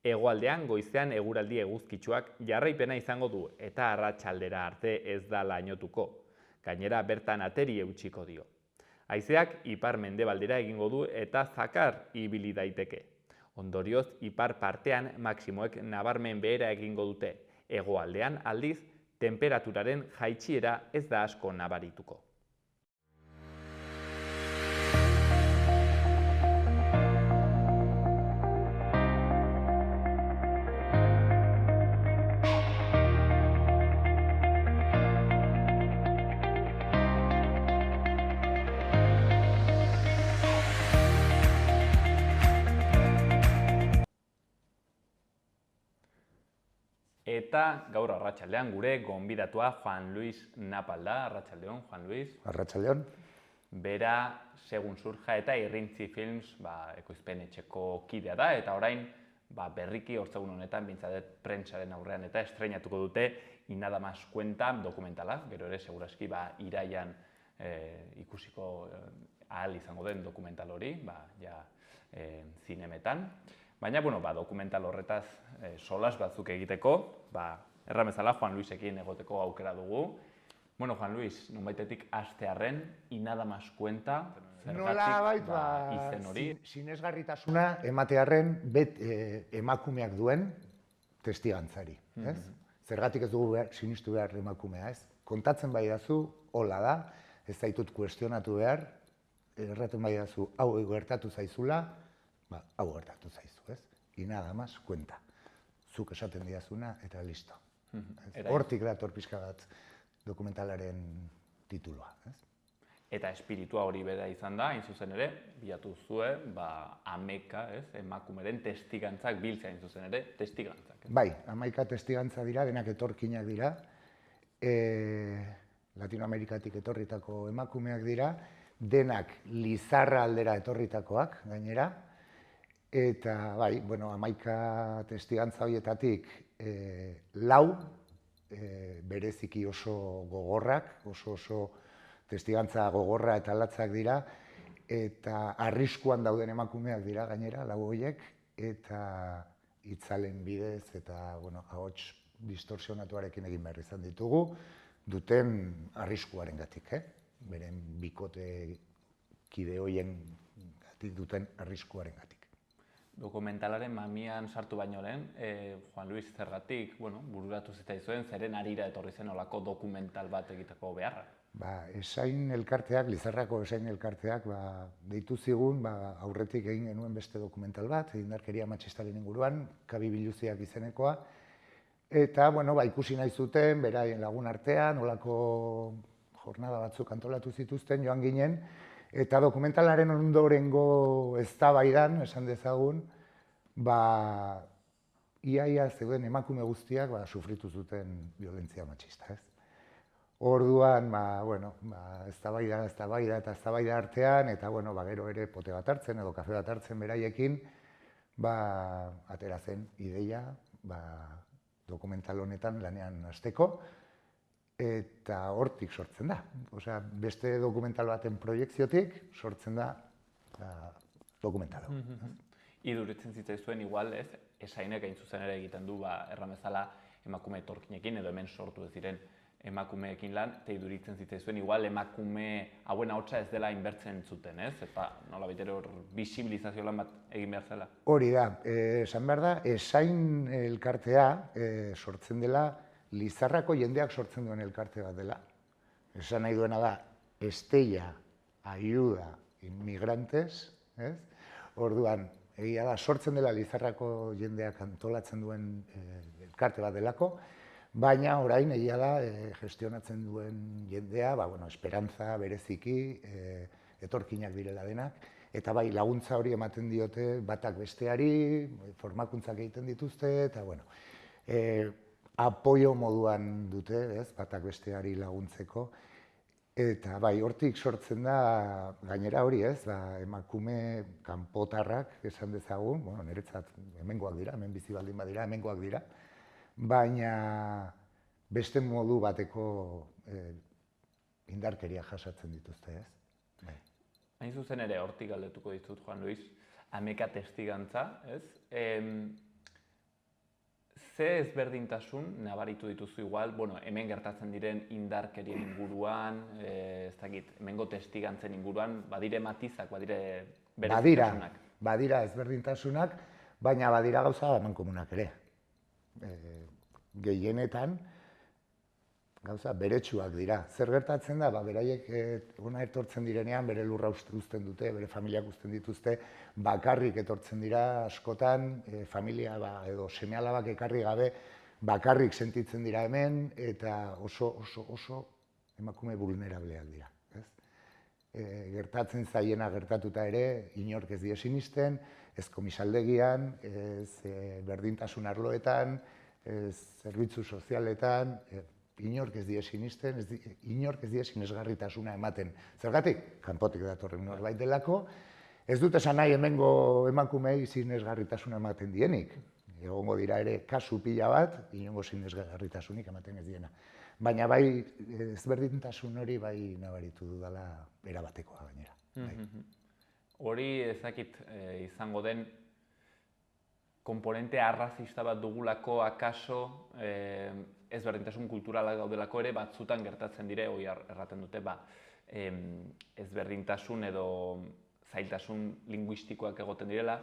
S1: Hegoaldean goizean eguraldi eguzkitsuak jarraipena izango du eta arratsaldera arte ez da lainotuko. Gainera bertan ateri eutsiko dio. Haizeak ipar mendebaldera egingo du eta zakar ibili daiteke. Ondorioz ipar partean maksimoek nabarmen behera egingo dute. Hegoaldean aldiz, temperaturaren jaitsiera ez da asko nabarituko. Eta gaur arratsaldean gure gonbidatua Juan Luis Napal da. Arratsaldeon, Juan Luis.
S3: Arratsaldeon.
S1: Bera, Segun Surja eta Irrintzi Films ekoizpen etxeko kidea da, eta orain berriki hortzegun honetan, bintzadet prentsaren aurrean eta estreinatuko dute Y nada más cuenta dokumentala, gero ere segurazki iraian ikusiko ahal izango den dokumental hori, zinemetan. Baina, dokumental horretaz solas batzuk egiteko, erramezala Juan Luisekin egoteko aukera dugu. Bueno, Juan Luis, nonbaitetik hastearren, Y nada más cuenta, zergatik izen hori.
S3: Sinesgarritasuna ematearren emakumeak duen testigantzari, ez? Zergatik ez dugu sinistu behar emakumea, ez? Kontatzen bai dazu, hola da, ez zaitut kuestionatu behar, erraten bai dazu, hau gertatu zaizula, hau gertatu zaizu, ez? Y nada más cuenta. Zuk esaten diazuna eta listo. Hortik dator pixka bat dokumentalaren tituloa, ez?
S1: Eta espiritua hori bera izan da, hain zuzen ere, bilatu zue, ameka, emakumeren testigantzak biltzea, hain zuzen ere, testigantzak.
S3: Bai, 11 testigantza dira, denak etorkinak dira. Latinoamerikatik etorritako emakumeak dira, denak Lizarra aldera etorritakoak gainera, eta bai, bueno, 11 testigantza horietatik 4 bereziki oso gogorrak, oso testigantza gogorra eta latzak dira, eta arriskuan dauden emakumeak dira gainera, 4 horiek, eta itzalen bidez eta bueno, ahots distorsionatuarekin egin behar izan ditugu, duten arriskuarengatik, beren bikote kide horien duten arriskuarengatik.
S1: Dokumentalaren mamian sartu baino lehen, Juan Luis, zergatik, bururatu zitzaizuen, zeren harira etorri zen olako dokumental bat egiteko beharra?
S3: Esain elkarteak, Lizarrako esain elkarteak, deitu zigun, aurretik egin genuen beste dokumental bat, indarkeria matxistaren inguruan, Kabi Biluziak izenekoa, eta, ikusi nahi zuten, beraien lagun artean, olako jornada batzuk antolatu zituzten, joan ginen, eta dokumentalaren ondorengo eztabaidan, esan dezagun, ia zeuden emakume guztiak sufritu zuten violentzia matxista, ez? Orduan, eztabaida artean, eta gero ere pote bat hartzen edo kafe bat hartzen beraiekin, atera zen ideia dokumental honetan lanean hasteko, eta hortik sortzen da. Osea, beste dokumental baten proiektziotik sortzen da dokumental hau.
S1: Iduritzen zitzaizuen igual, ez, esainek hain zuzen ere egiten du, erramezala emakume etorkinekin edo hemen sortu ez diren emakumeekin lan, eta iduritzen zitzaizuen igual emakume hauen ahotsa ez dela inbertzen zuten, ez? Eta nola baitere hor bisibilizazio lan bat egin behar zela?
S3: Hori da, esan behar da, esain elkartea sortzen dela, Lizarrako jendeak sortzen duen elkarte bat dela. Esan nahi duena da, Estella Ayuda Inmigrantes, ez? Orduan, egia da, sortzen dela Lizarrako jendeak antolatzen duen elkarte bat delako, baina orain egia da gestionatzen duen jendea, esperantza bereziki, etorkinak direla denak, eta bai laguntza hori ematen diote batak besteari, formakuntzak egiten dituzte, eta apoio moduan dute, batak besteari laguntzeko, eta bai hortik sortzen da gainera hori, emakume kanpotarrak esan dezagun, niretzat hemengoak dira, hemen bizi baldin badira, hemengoak dira, baina beste modu bateko indarkeria jasatzen dituzte, ez?
S1: Hain zuzen ere, hortik galdetuko ditut, Juan Luis, ameka testigantza, ez? Ze ezberdintasun nabaritu dituzu igual, hemen gertatzen diren indarkerien inguruan, ez dakit, hemengo testigantzen inguruan, badire matizak, badire berezitasunak?
S3: Badira ezberdintasunak, baina badira gauza amankomunak ere. Gehienetan, gauza beretsuak dira. Zer gertatzen da, beraiek hona etortzen direnean, bere lurra uzten dute, bere familiak uzten dituzte, bakarrik etortzen dira askotan, familia edo seme-alabak ekarri gabe, bakarrik sentitzen dira hemen, eta oso emakume vulnerableak dira. Gertatzen zaiena gertatuta ere, inork ez die sinisten, ez komisaldegian, ez berdintasun arloetan, ez zerbitzu sozialetan, inork ez die sinisten, inork ez die sinesgarritasuna ematen. Zergatik? Kanpotik datorren norbait delako, ez dut esan nahi hemengo emakumei sinesgarritasuna ematen dienik. Egongo dira ere kasu pila bat, inongo sinesgarritasunik ematen ez diena. Baina bai ezberdintasun hori bai nabaritu dudala erabatekoa gainera.
S1: Hori ezakit izango den komponente arrazista bat dugulako akaso ezberdintasun kulturalak daudelako ere batzutan gertatzen dire, hori erraten dute, ezberdintasun edo zailtasun linguistikoak egoten direla,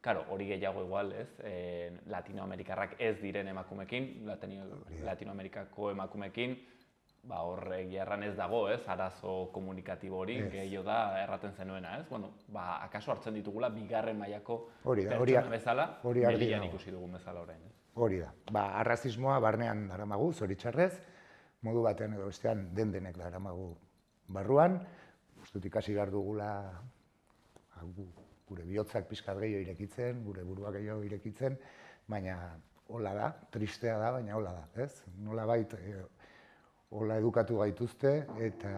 S1: karo, hori gehiago igual, ez, latinoamerikarrak ez diren emakumekin, latinoamerikako emakumekin, horre erran ez dago, ez, arazo komunikatibo hori, gehiago da erraten zenuena, ez, akaso hartzen ditugula bigarren mailako pertsona bezala, Melian ikusi dugun bezala orain.
S3: Hori da, arrazismoa barnean daramagu, zoritxarrez, modu batean edo bestean denek daramagu barruan, ustut ikasi behar dugula gure bihotzak pixkat gehiago irekitzen, gure burua gehiago irekitzen, baina hola da, tristea da, baina hola da, ez? Nolabait hola edukatu gaituzte, eta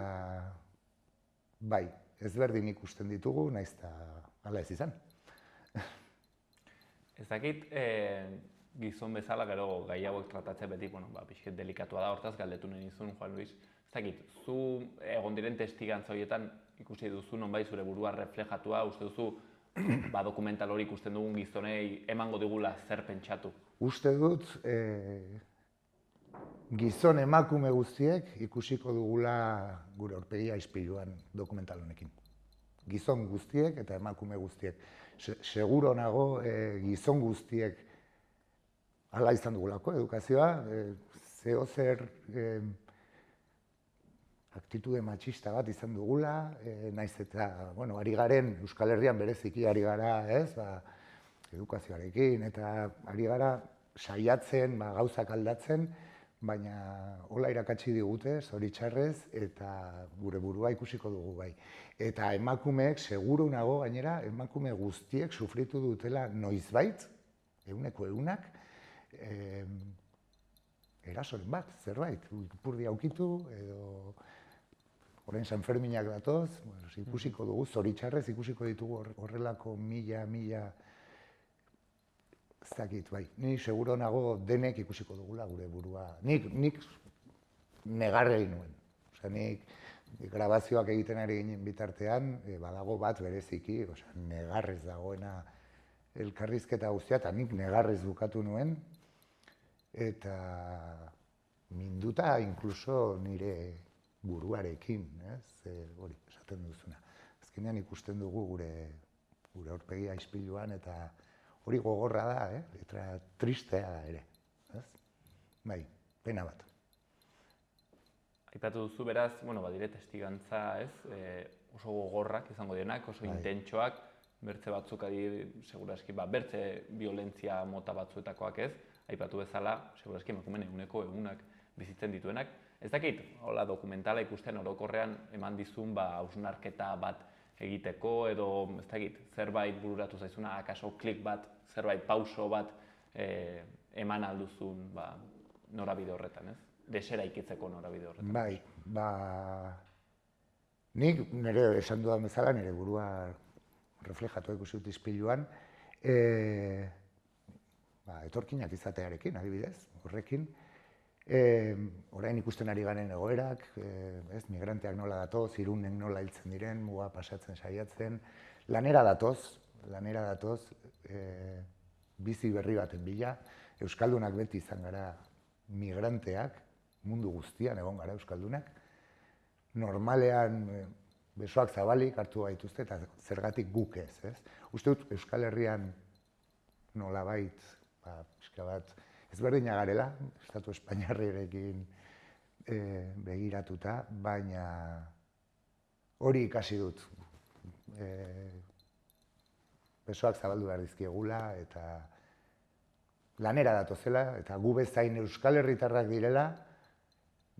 S3: bai, ezberdin ikusten ditugu, nahiz eta hala ez izan.
S1: Ez dakit, gizon bezala gero gai hauek tratatzea beti, pixket delikatua da, hortaz galdetu nahi nizun, Juan Luis. Ez dakit, zu egon diren testigantza horietan ikusi duzu nonbait zure burua reflejatua, uste duzu dokumental hori ikusten dugun gizonei emango digula zer pentsatu?
S3: Uste dut, gizon emakume guztiek ikusiko dugula gure aurpegia ispiluan dokumental honekin. Gizon guztiek eta emakume guztiek. Seguro nago gizon guztiek hala izan dugulako edukazioa, zeo zer aktitude matxista bat izan dugula, naiz eta, ari garen, Euskal Herrian bereziki ari gara, edukazioarekin, eta ari gara saiatzen, gauzak aldatzen, baina hola irakatsi digute, zoritxarrez, eta gure burua ikusiko dugu bai. Eta emakumeek, seguru nago gainera, emakume guztiek sufritu dutela noizbait, ehuneko ehunak, erasoren bat, zerbait, ipurdi aukitu, edo orain San Ferminak datoz, ikusiko dugu, zoritxarrez ikusiko ditugu horrelako mila, ez dakit, bai, ni seguro nago denek ikusiko dugula gure burua. Nik negarre egin nuen. Nik grabazioak egiten ari ginen bitartean, badago bat bereziki, negarrez dagoena elkarrizketa guztia, eta nik negarrez bukatu nuen, eta minduta inkluso nire buruarekin, hori, esaten duzuna. Azkenean ikusten dugu gure aurpegia ispiluan, eta hori gogorra da, eta tristea da ere. Bai, pena bat.
S1: Aipatu duzu beraz, badire testigantza, oso gogorrak izango dienak, oso intentsoak, bertze batzuk seguraski, bertze violentzia mota batzuetakoak ez, aipatu bezala, seguraski emakumeen ehuneko ehunak bizitzen dituenak. Ez dakit, hola dokumentala ikusten orokorrean eman dizun hausnarketa bat egiteko, edo ez dakit, zerbait bururatu zaizuna, akaso klik bat, zerbait pauso bat eman alduzun norabide horretan, ez? Desera ikitzeko norabide horretan.
S3: Bai, nik nire esan dudan bezala, nire burua reflejatu ikusi dut ispiluan, etorkinak izatearekin, adibidez, horrekin, orain ikusten ari garen egoerak, migranteak nola datoz, irunek nola hiltzen diren, muga pasatzen saiatzen, lanera datoz, bizi berri baten bila, euskaldunak beti izan gara migranteak, mundu guztian egon gara euskaldunak, normalean besoak zabalik hartu gaituzte eta zergatik guk ez. Uste dut Euskal Herrian nolabait, pixka bat, ezberdina garela, Estatu Espainiarrekin begiratuta, baina hori ikasi dut. Besoak zabaldu behar dizkiegula eta lanera datozela, eta gu bezain Euskal Herritarrak direla,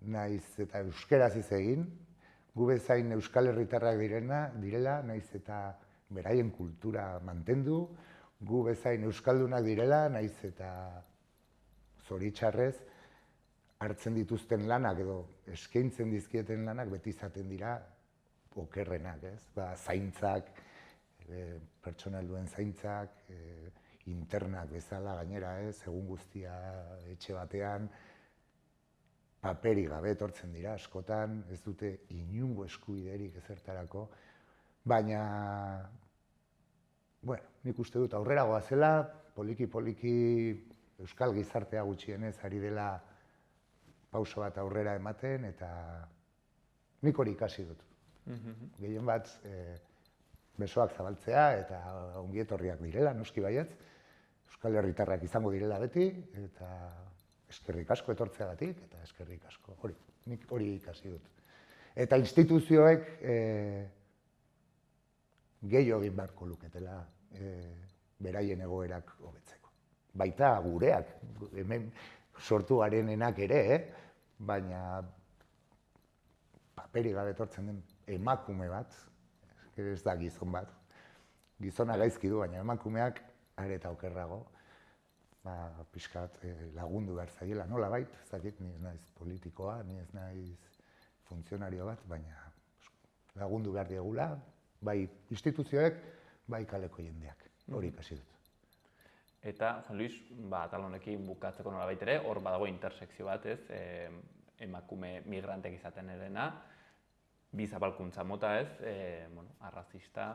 S3: naiz eta euskeraz hitz egin, gu bezain Euskal Herritarrak direla, naiz eta beraien kultura mantendu, gu bezain euskaldunak direla, naiz eta zoritxarrez hartzen dituzten lanak edo eskaintzen dizkieten lanak beti izaten dira okerrenak, ez? Zaintzak, pertsona helduen zaintzak, internak bezala gainera, egun guztia etxe batean, paperik gabe etortzen dira askotan, ez dute inungo eskubiderik ezertarako, baina, nik uste dut aurrera goazela, poliki-poliki euskal gizartea gutxienez ari dela pauso bat aurrera ematen, eta nik hori ikasi dut. Gehien bat, besoak zabaltzea eta ongietorriak direla, noski baietz, Euskal Herritarrak izango direla beti, eta eskerrik asko etortzeagatik, eta eskerrik asko, nik hori ikasi dut. Eta instituzioek gehiago egin beharko luketela beraien egoerak hobetzeko. Baita gureak, hemen sortu garenenak ere, baina paperik gabe etortzen den emakume bat, ez da gizon bat, gizona gaizki du, baina emakumeak are eta okerrago, pixkat lagundu behar zaiela, nola bait, zakit, ni ez naiz politikoa, ni ez naiz funtzionario bat, baina lagundu behar diegula, bai instituzioek, bai kaleko jendeak, hori ikasi dut.
S1: Eta, Juan Luis, atal honekin bukatzeko nolabait ere, hor badago intersekzio bat, ez, emakume migrantek izaten erena, bi zapalkuntza mota, ez, arrazista,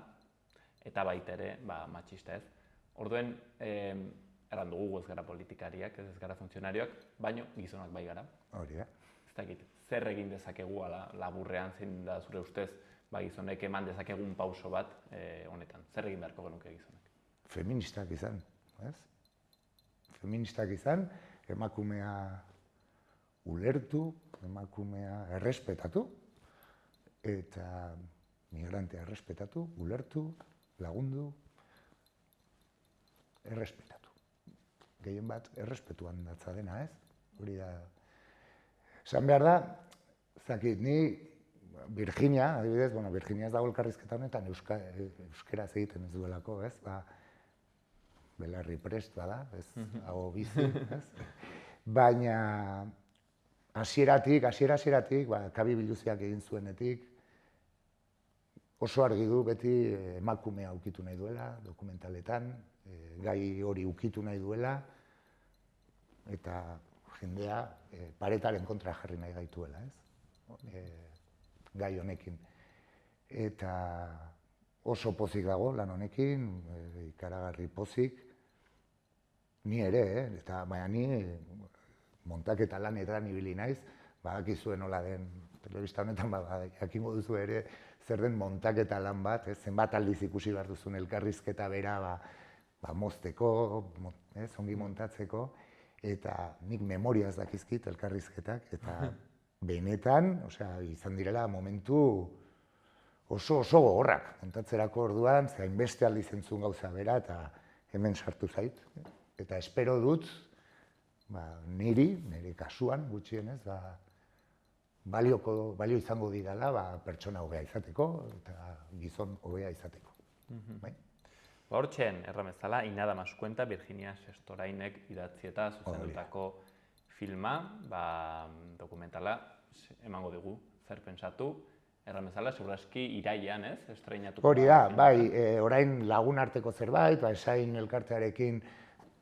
S1: eta baita ere, matxista, ez. Orduen, erran dugu ez gara politikariak, ez gara funtzionarioak, baino gizonak bai gara.
S3: Hori da.
S1: Ez dakit, zer egin dezakegu laburrean zein da zure ustez, gizonek eman dezakegun pauso bat honetan. Zer egin beharko genuke gizonek?
S3: Feministak izan, ez? Feministak izan, emakumea ulertu, emakumea errespetatu, eta migrantea errespetatu, ulertu, lagundu, errespetatu. Gehien bat, errespetuan datza dena, ez? Hori da. Esan behar da, zakit, ni Virginia, adibidez, Virginia ez dago elkarrizketa honetan, euskeraz egiten ez duelako, ez? Belarri prest bada, ez? Hago bizi, ez? Baina, hasieratik, Kabi Biluziak egin zuenetik, oso argi du beti emakumea ukitu nahi duela, dokumentaletan, gai hori ukitu nahi duela, eta jendea paretaren kontra jarri nahi gaituela, ez? Gai honekin. Eta oso pozik dago lan honekin, ikaragarri pozik, ni ere, eta baina ni montaketa lanetan ibili naiz, badakizue nola den, telebista honetan jakingo duzu ere, zer den montaketa lan bat, zenbat aldiz ikusi behar duzun elkarrizketa bera mozteko, ongi montatzeko, eta nik memoria ez dakizkit elkarrizketak, eta benetan, izan direla momentu oso gogorrak montatzerako orduan, ze hainbeste aldiz entzun gauza bera, eta hemen sartu zait. Eta espero dut, nire kasuan gutxienez, balio izango didala pertsona hobea izateko eta gizon hobea izateko.
S1: Hortxen, erramezala, Inada más cuenta, Virginia Sestorainek idatzi eta zuzendutako filma, dokumentala, emango digu, zer pentsatu, erramezala, seguraski irailean, ez, estreinatuko.
S3: Hori da, bai, orain lagun arteko zerbait, esain elkartearekin,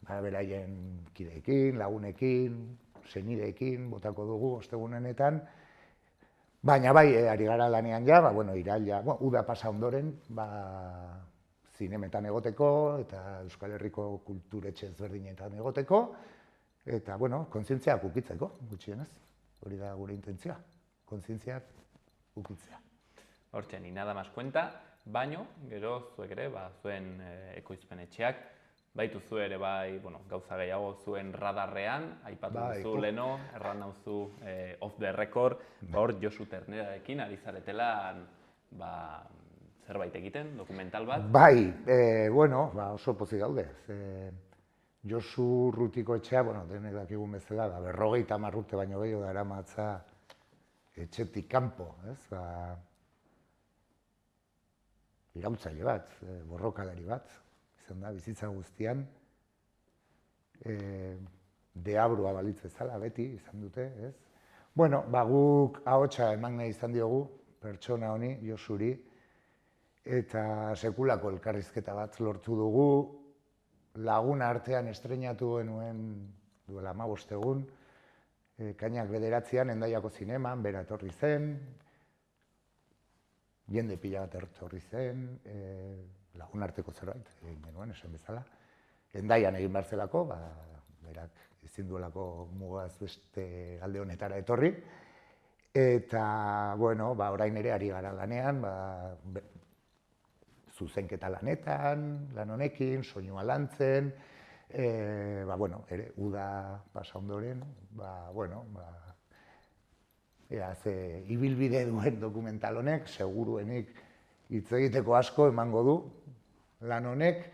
S3: beraien kideekin, lagunekin, senideekin, botako dugu, ostegunenetan, baina bai, ari gara lanean ja, iraila, uda pasa ondoren, zinemetan egoteko, eta Euskal Herriko kulturetxe ezberdinetan egoteko, eta, kontzientziak ukitzeko, gutxienez, hori da gure intentzioa, kontzientziak ukitzea.
S1: Hortxen, Inada más cuenta, baino, gero, zuek ere, zuen ekoizpen etxeak, baituzu ere gauza gehiago zuen radarrean, aipatu duzu leno, erran nauzu off the record, hor Josu Ternerarekin ari zaretela zerbait egiten, dokumental bat?
S3: Bai, oso pozik gaude. Josu Urrutiko etxea, denek dakigun bezala, 50 urte baino gehiago daramatza etxetik kanpo, iraultzaile bat, borrokalari bat, izan da, bizitza guztian, deabrua balitz bezala, beti izan dute, ez? Guk ahotsa eman nahi izan diogu, pertsona honi, Josuri, eta sekulako elkarrizketa bat lortu dugu, laguna artean estreinatu genuen duela 15 egun, Kainak 9an Hendaiako zineman, bera etorri zen, jende pila bat etorri zen, lagun arteko zerbait, egin genuen, esan bezala. Hendaian egin behar zelako, berak ezin duelako mugaz beste alde honetara etorri. Eta, orain ere ari gara lanean, zuzenketa lanetan, lan honekin, soinua lantzen, ere, uda pasa ondoren, ze ibilbide duen dokumental honek, seguruenik hitz egiteko asko emango du lan honek,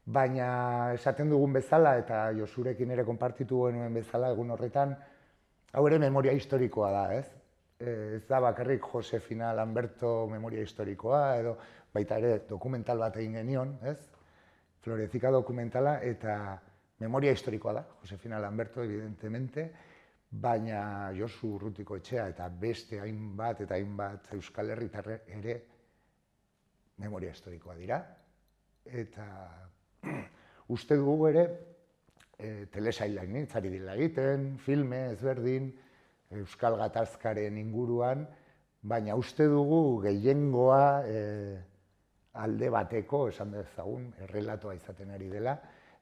S3: baina esaten dugun bezala, eta Josurekin ere konpartitu genuen bezala egun horretan, hau ere memoria historikoa da, ez? Ez da bakarrik Josefina Lamberto memoria historikoa, edo baita ere dokumental bat egin genion, ez? Florecika dokumentala, eta memoria historikoa da, Josefina Lamberto, evidentemente, baina Josu Urrutikoetxea eta beste hainbat eta hainbat Euskal Herritarre ere memoria historikoa dira. Eta uste dugu ere, telesailak nintzari dira egiten, filme ezberdin, Euskal Gatazkaren inguruan, baina uste dugu gehiengoa alde bateko, esan dezagun, errelatoa izaten ari dela,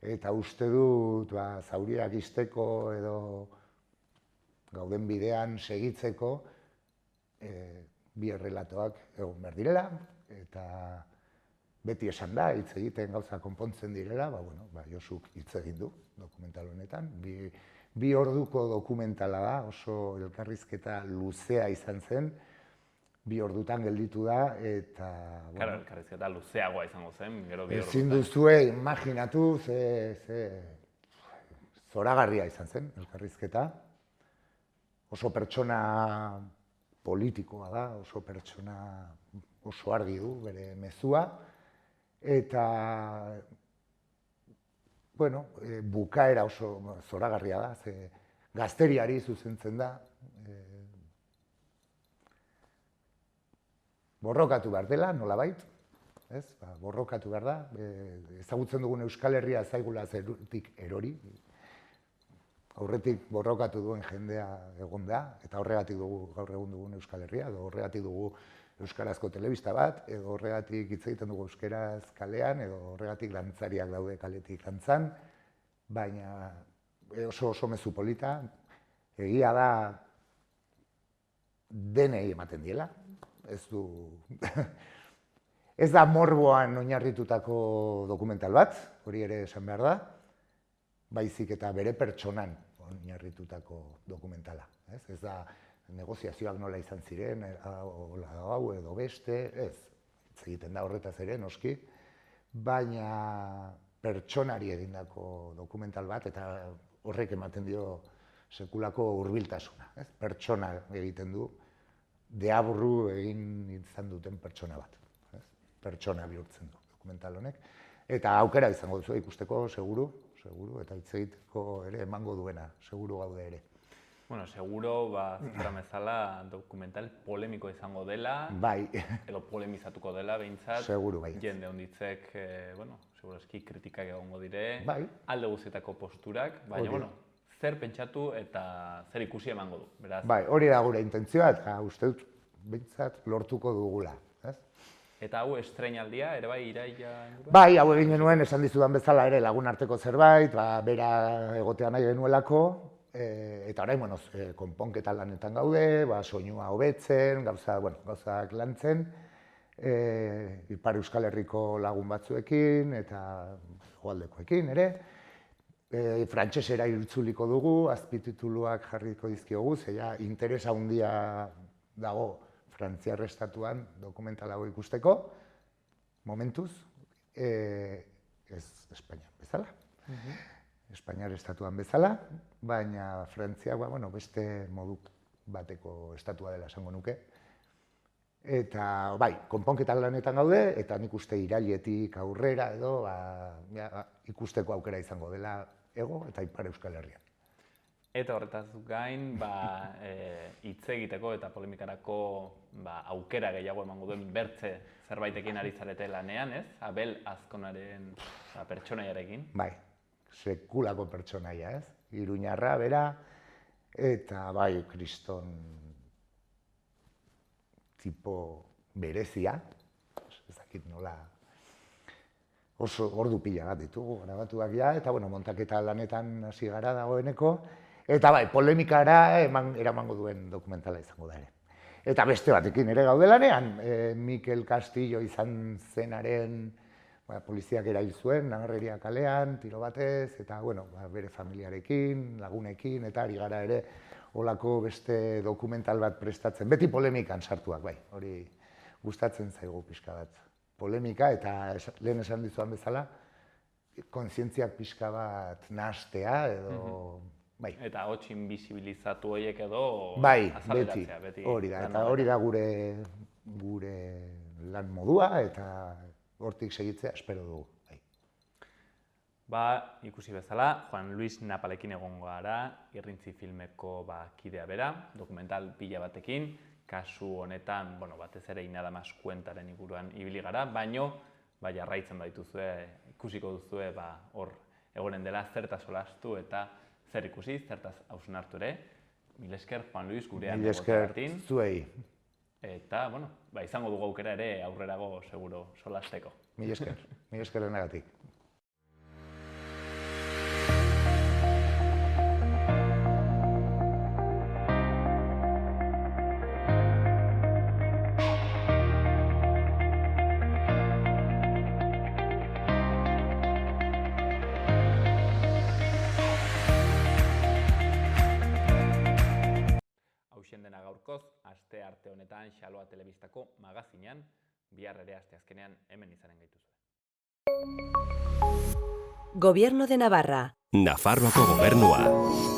S3: eta uste dut zauriak izteko edo gauden bidean segitzeko bi errelatoak egon behar direla, eta beti esan da, hitz egiten gauza konpontzen direla, Josuk hitz egin du dokumental honetan. Bi orduko dokumentala da, oso elkarrizketa luzea izan zen, 2 ordutan gelditu da, eta...
S1: Claro, elkarrizketa luzeagoa izango zen, gero 2 ordutan.
S3: Ezin duzue imaginatu, zoragarria izan zen elkarrizketa. Oso pertsona politikoa da, oso pertsona oso argi du bere mezua, eta bukaera oso zoragarria da, gazteriari zuzentzen da, borrokatu behar dela, nolabait, borrokatu behar da, ezagutzen dugun Euskal Herria zaigula zerutik erori, aurretik borrokatu duen jendea egon da, eta horregatik dugu gaur egun dugun Euskal Herria, edo horregatik dugu euskarazko telebista bat, edo horregatik hitz egiten dugu euskaraz kalean, edo horregatik dantzariak daude kaletik dantzan, baina oso mezu polita, egia da denei ematen diela, ez da morboan oinarritutako dokumental bat, hori ere esan behar da, baizik eta bere pertsonan oinarritutako dokumentala. Ez da negoziazioak nola izan ziren, hau edo beste, ez. Hitz egiten da horretaz ere, noski, baina pertsonari egindako dokumental bat, eta horrek ematen dio sekulako hurbiltasuna. Pertsona egiten du, deabru egin izan duten pertsona bat. Pertsona bihurtzen du dokumental honek. Eta aukera izango duzu ikusteko, seguru, eta hitz egiteko ere emango duena, seguru gaude ere.
S1: Bueno, seguro, zera bezala, dokumental polemiko izango dela,
S3: bai,
S1: edo polemizatuko dela, behintzat,
S3: seguru, bai.
S1: Jende honditzek, seguro eski kritikak egongo dire,
S3: bai.
S1: Alde guztietako posturak, baina, zer pentsatu eta zer ikusi emango du, beraz?
S3: Bai, hori da gure intentzioa, eta uste dut, behintzat, lortuko dugula.
S1: Eta hau estreinaldia, ere bai, iraila?
S3: Bai, hau egin genuen, esan dizudan bezala ere lagun arteko zerbait, bera egotea nahi genuelako, eta orain, konponketa lanetan gaude, soinua hobetzen, gauzak lantzen, Ipar Euskal Herriko lagun batzuekin, eta hegoaldekoekin ere, frantsesera itzuliko dugu, azpitituluak jarriko dizkiogu, zeia interesa handia dago Frantziar estatuan dokumental hau ikusteko, momentuz, ez Espainian bezala. Espainiar estatuan bezala, baina Frantziak beste modu bateko estatua dela esango nuke. Eta, bai, konponketa lanetan gaude, eta nik uste irailetik aurrera edo ikusteko aukera izango dela Hego eta Ipar Euskal Herrian.
S1: Eta horretaz gain, hitz egiteko eta polemikarako aukera gehiago emango duen bertze zerbaitekin ari zarete lanean, ez? Abel Azkonaren pertsonaiarekin.
S3: Bai, sekulako pertsonaia, ez? Iruñarra, bera, eta bai, kriston tipo berezia, ez dakit nola, oso ordu pila bat ditugu, grabatuak ja, eta montaketa lanetan hasi gara dagoeneko, eta bai, polemikara eramango duen dokumentala izango da ere. Eta beste batekin ere gaude lanean, Mikel Castillo izan zenaren poliziak erail zuen, Nagarreria kalean, tiro batez, eta bere familiarekin, lagunekin, eta ari gara ere holako beste dokumental bat prestatzen. Beti polemikan sartuak, bai, hori gustatzen zaigu pixka bat. Polemika, eta lehen esan dizuan bezala, kontzientziak pixka bat nahastea, edo... Bai.
S1: Eta hots invisibilizatu horiek edo
S3: azaleratzea, beti. Hori da, eta hori da gure lan modua, eta hortik segitzea espero dugu.
S1: Ikusi bezala, Juan Luis Napalekin egongo gara, Irrintzi filmeko kidea bera, dokumental pila batekin, kasu honetan, batez ere Inadamas kuentaren inguruan ibili gara, baino, jarraitzen baituzue, ikusiko duzue, hor egonen dela zertaz solastu eta zer ikusi, zertaz hausnartu ere. Mil esker, Juan Luis, gurean
S3: egoteagatik. Mil esker zuei.
S1: Eta, izango dugu aukera ere aurrerago seguro solasteko.
S3: Mil eskerrenagatik.
S1: Dena gaurkoz, aste arte honetan Xaloa Telebistako magazinean, bihar ere asteazkenean hemen izanen gaituzue.
S4: Gobierno de Navarra.
S5: Nafarroako gobernua.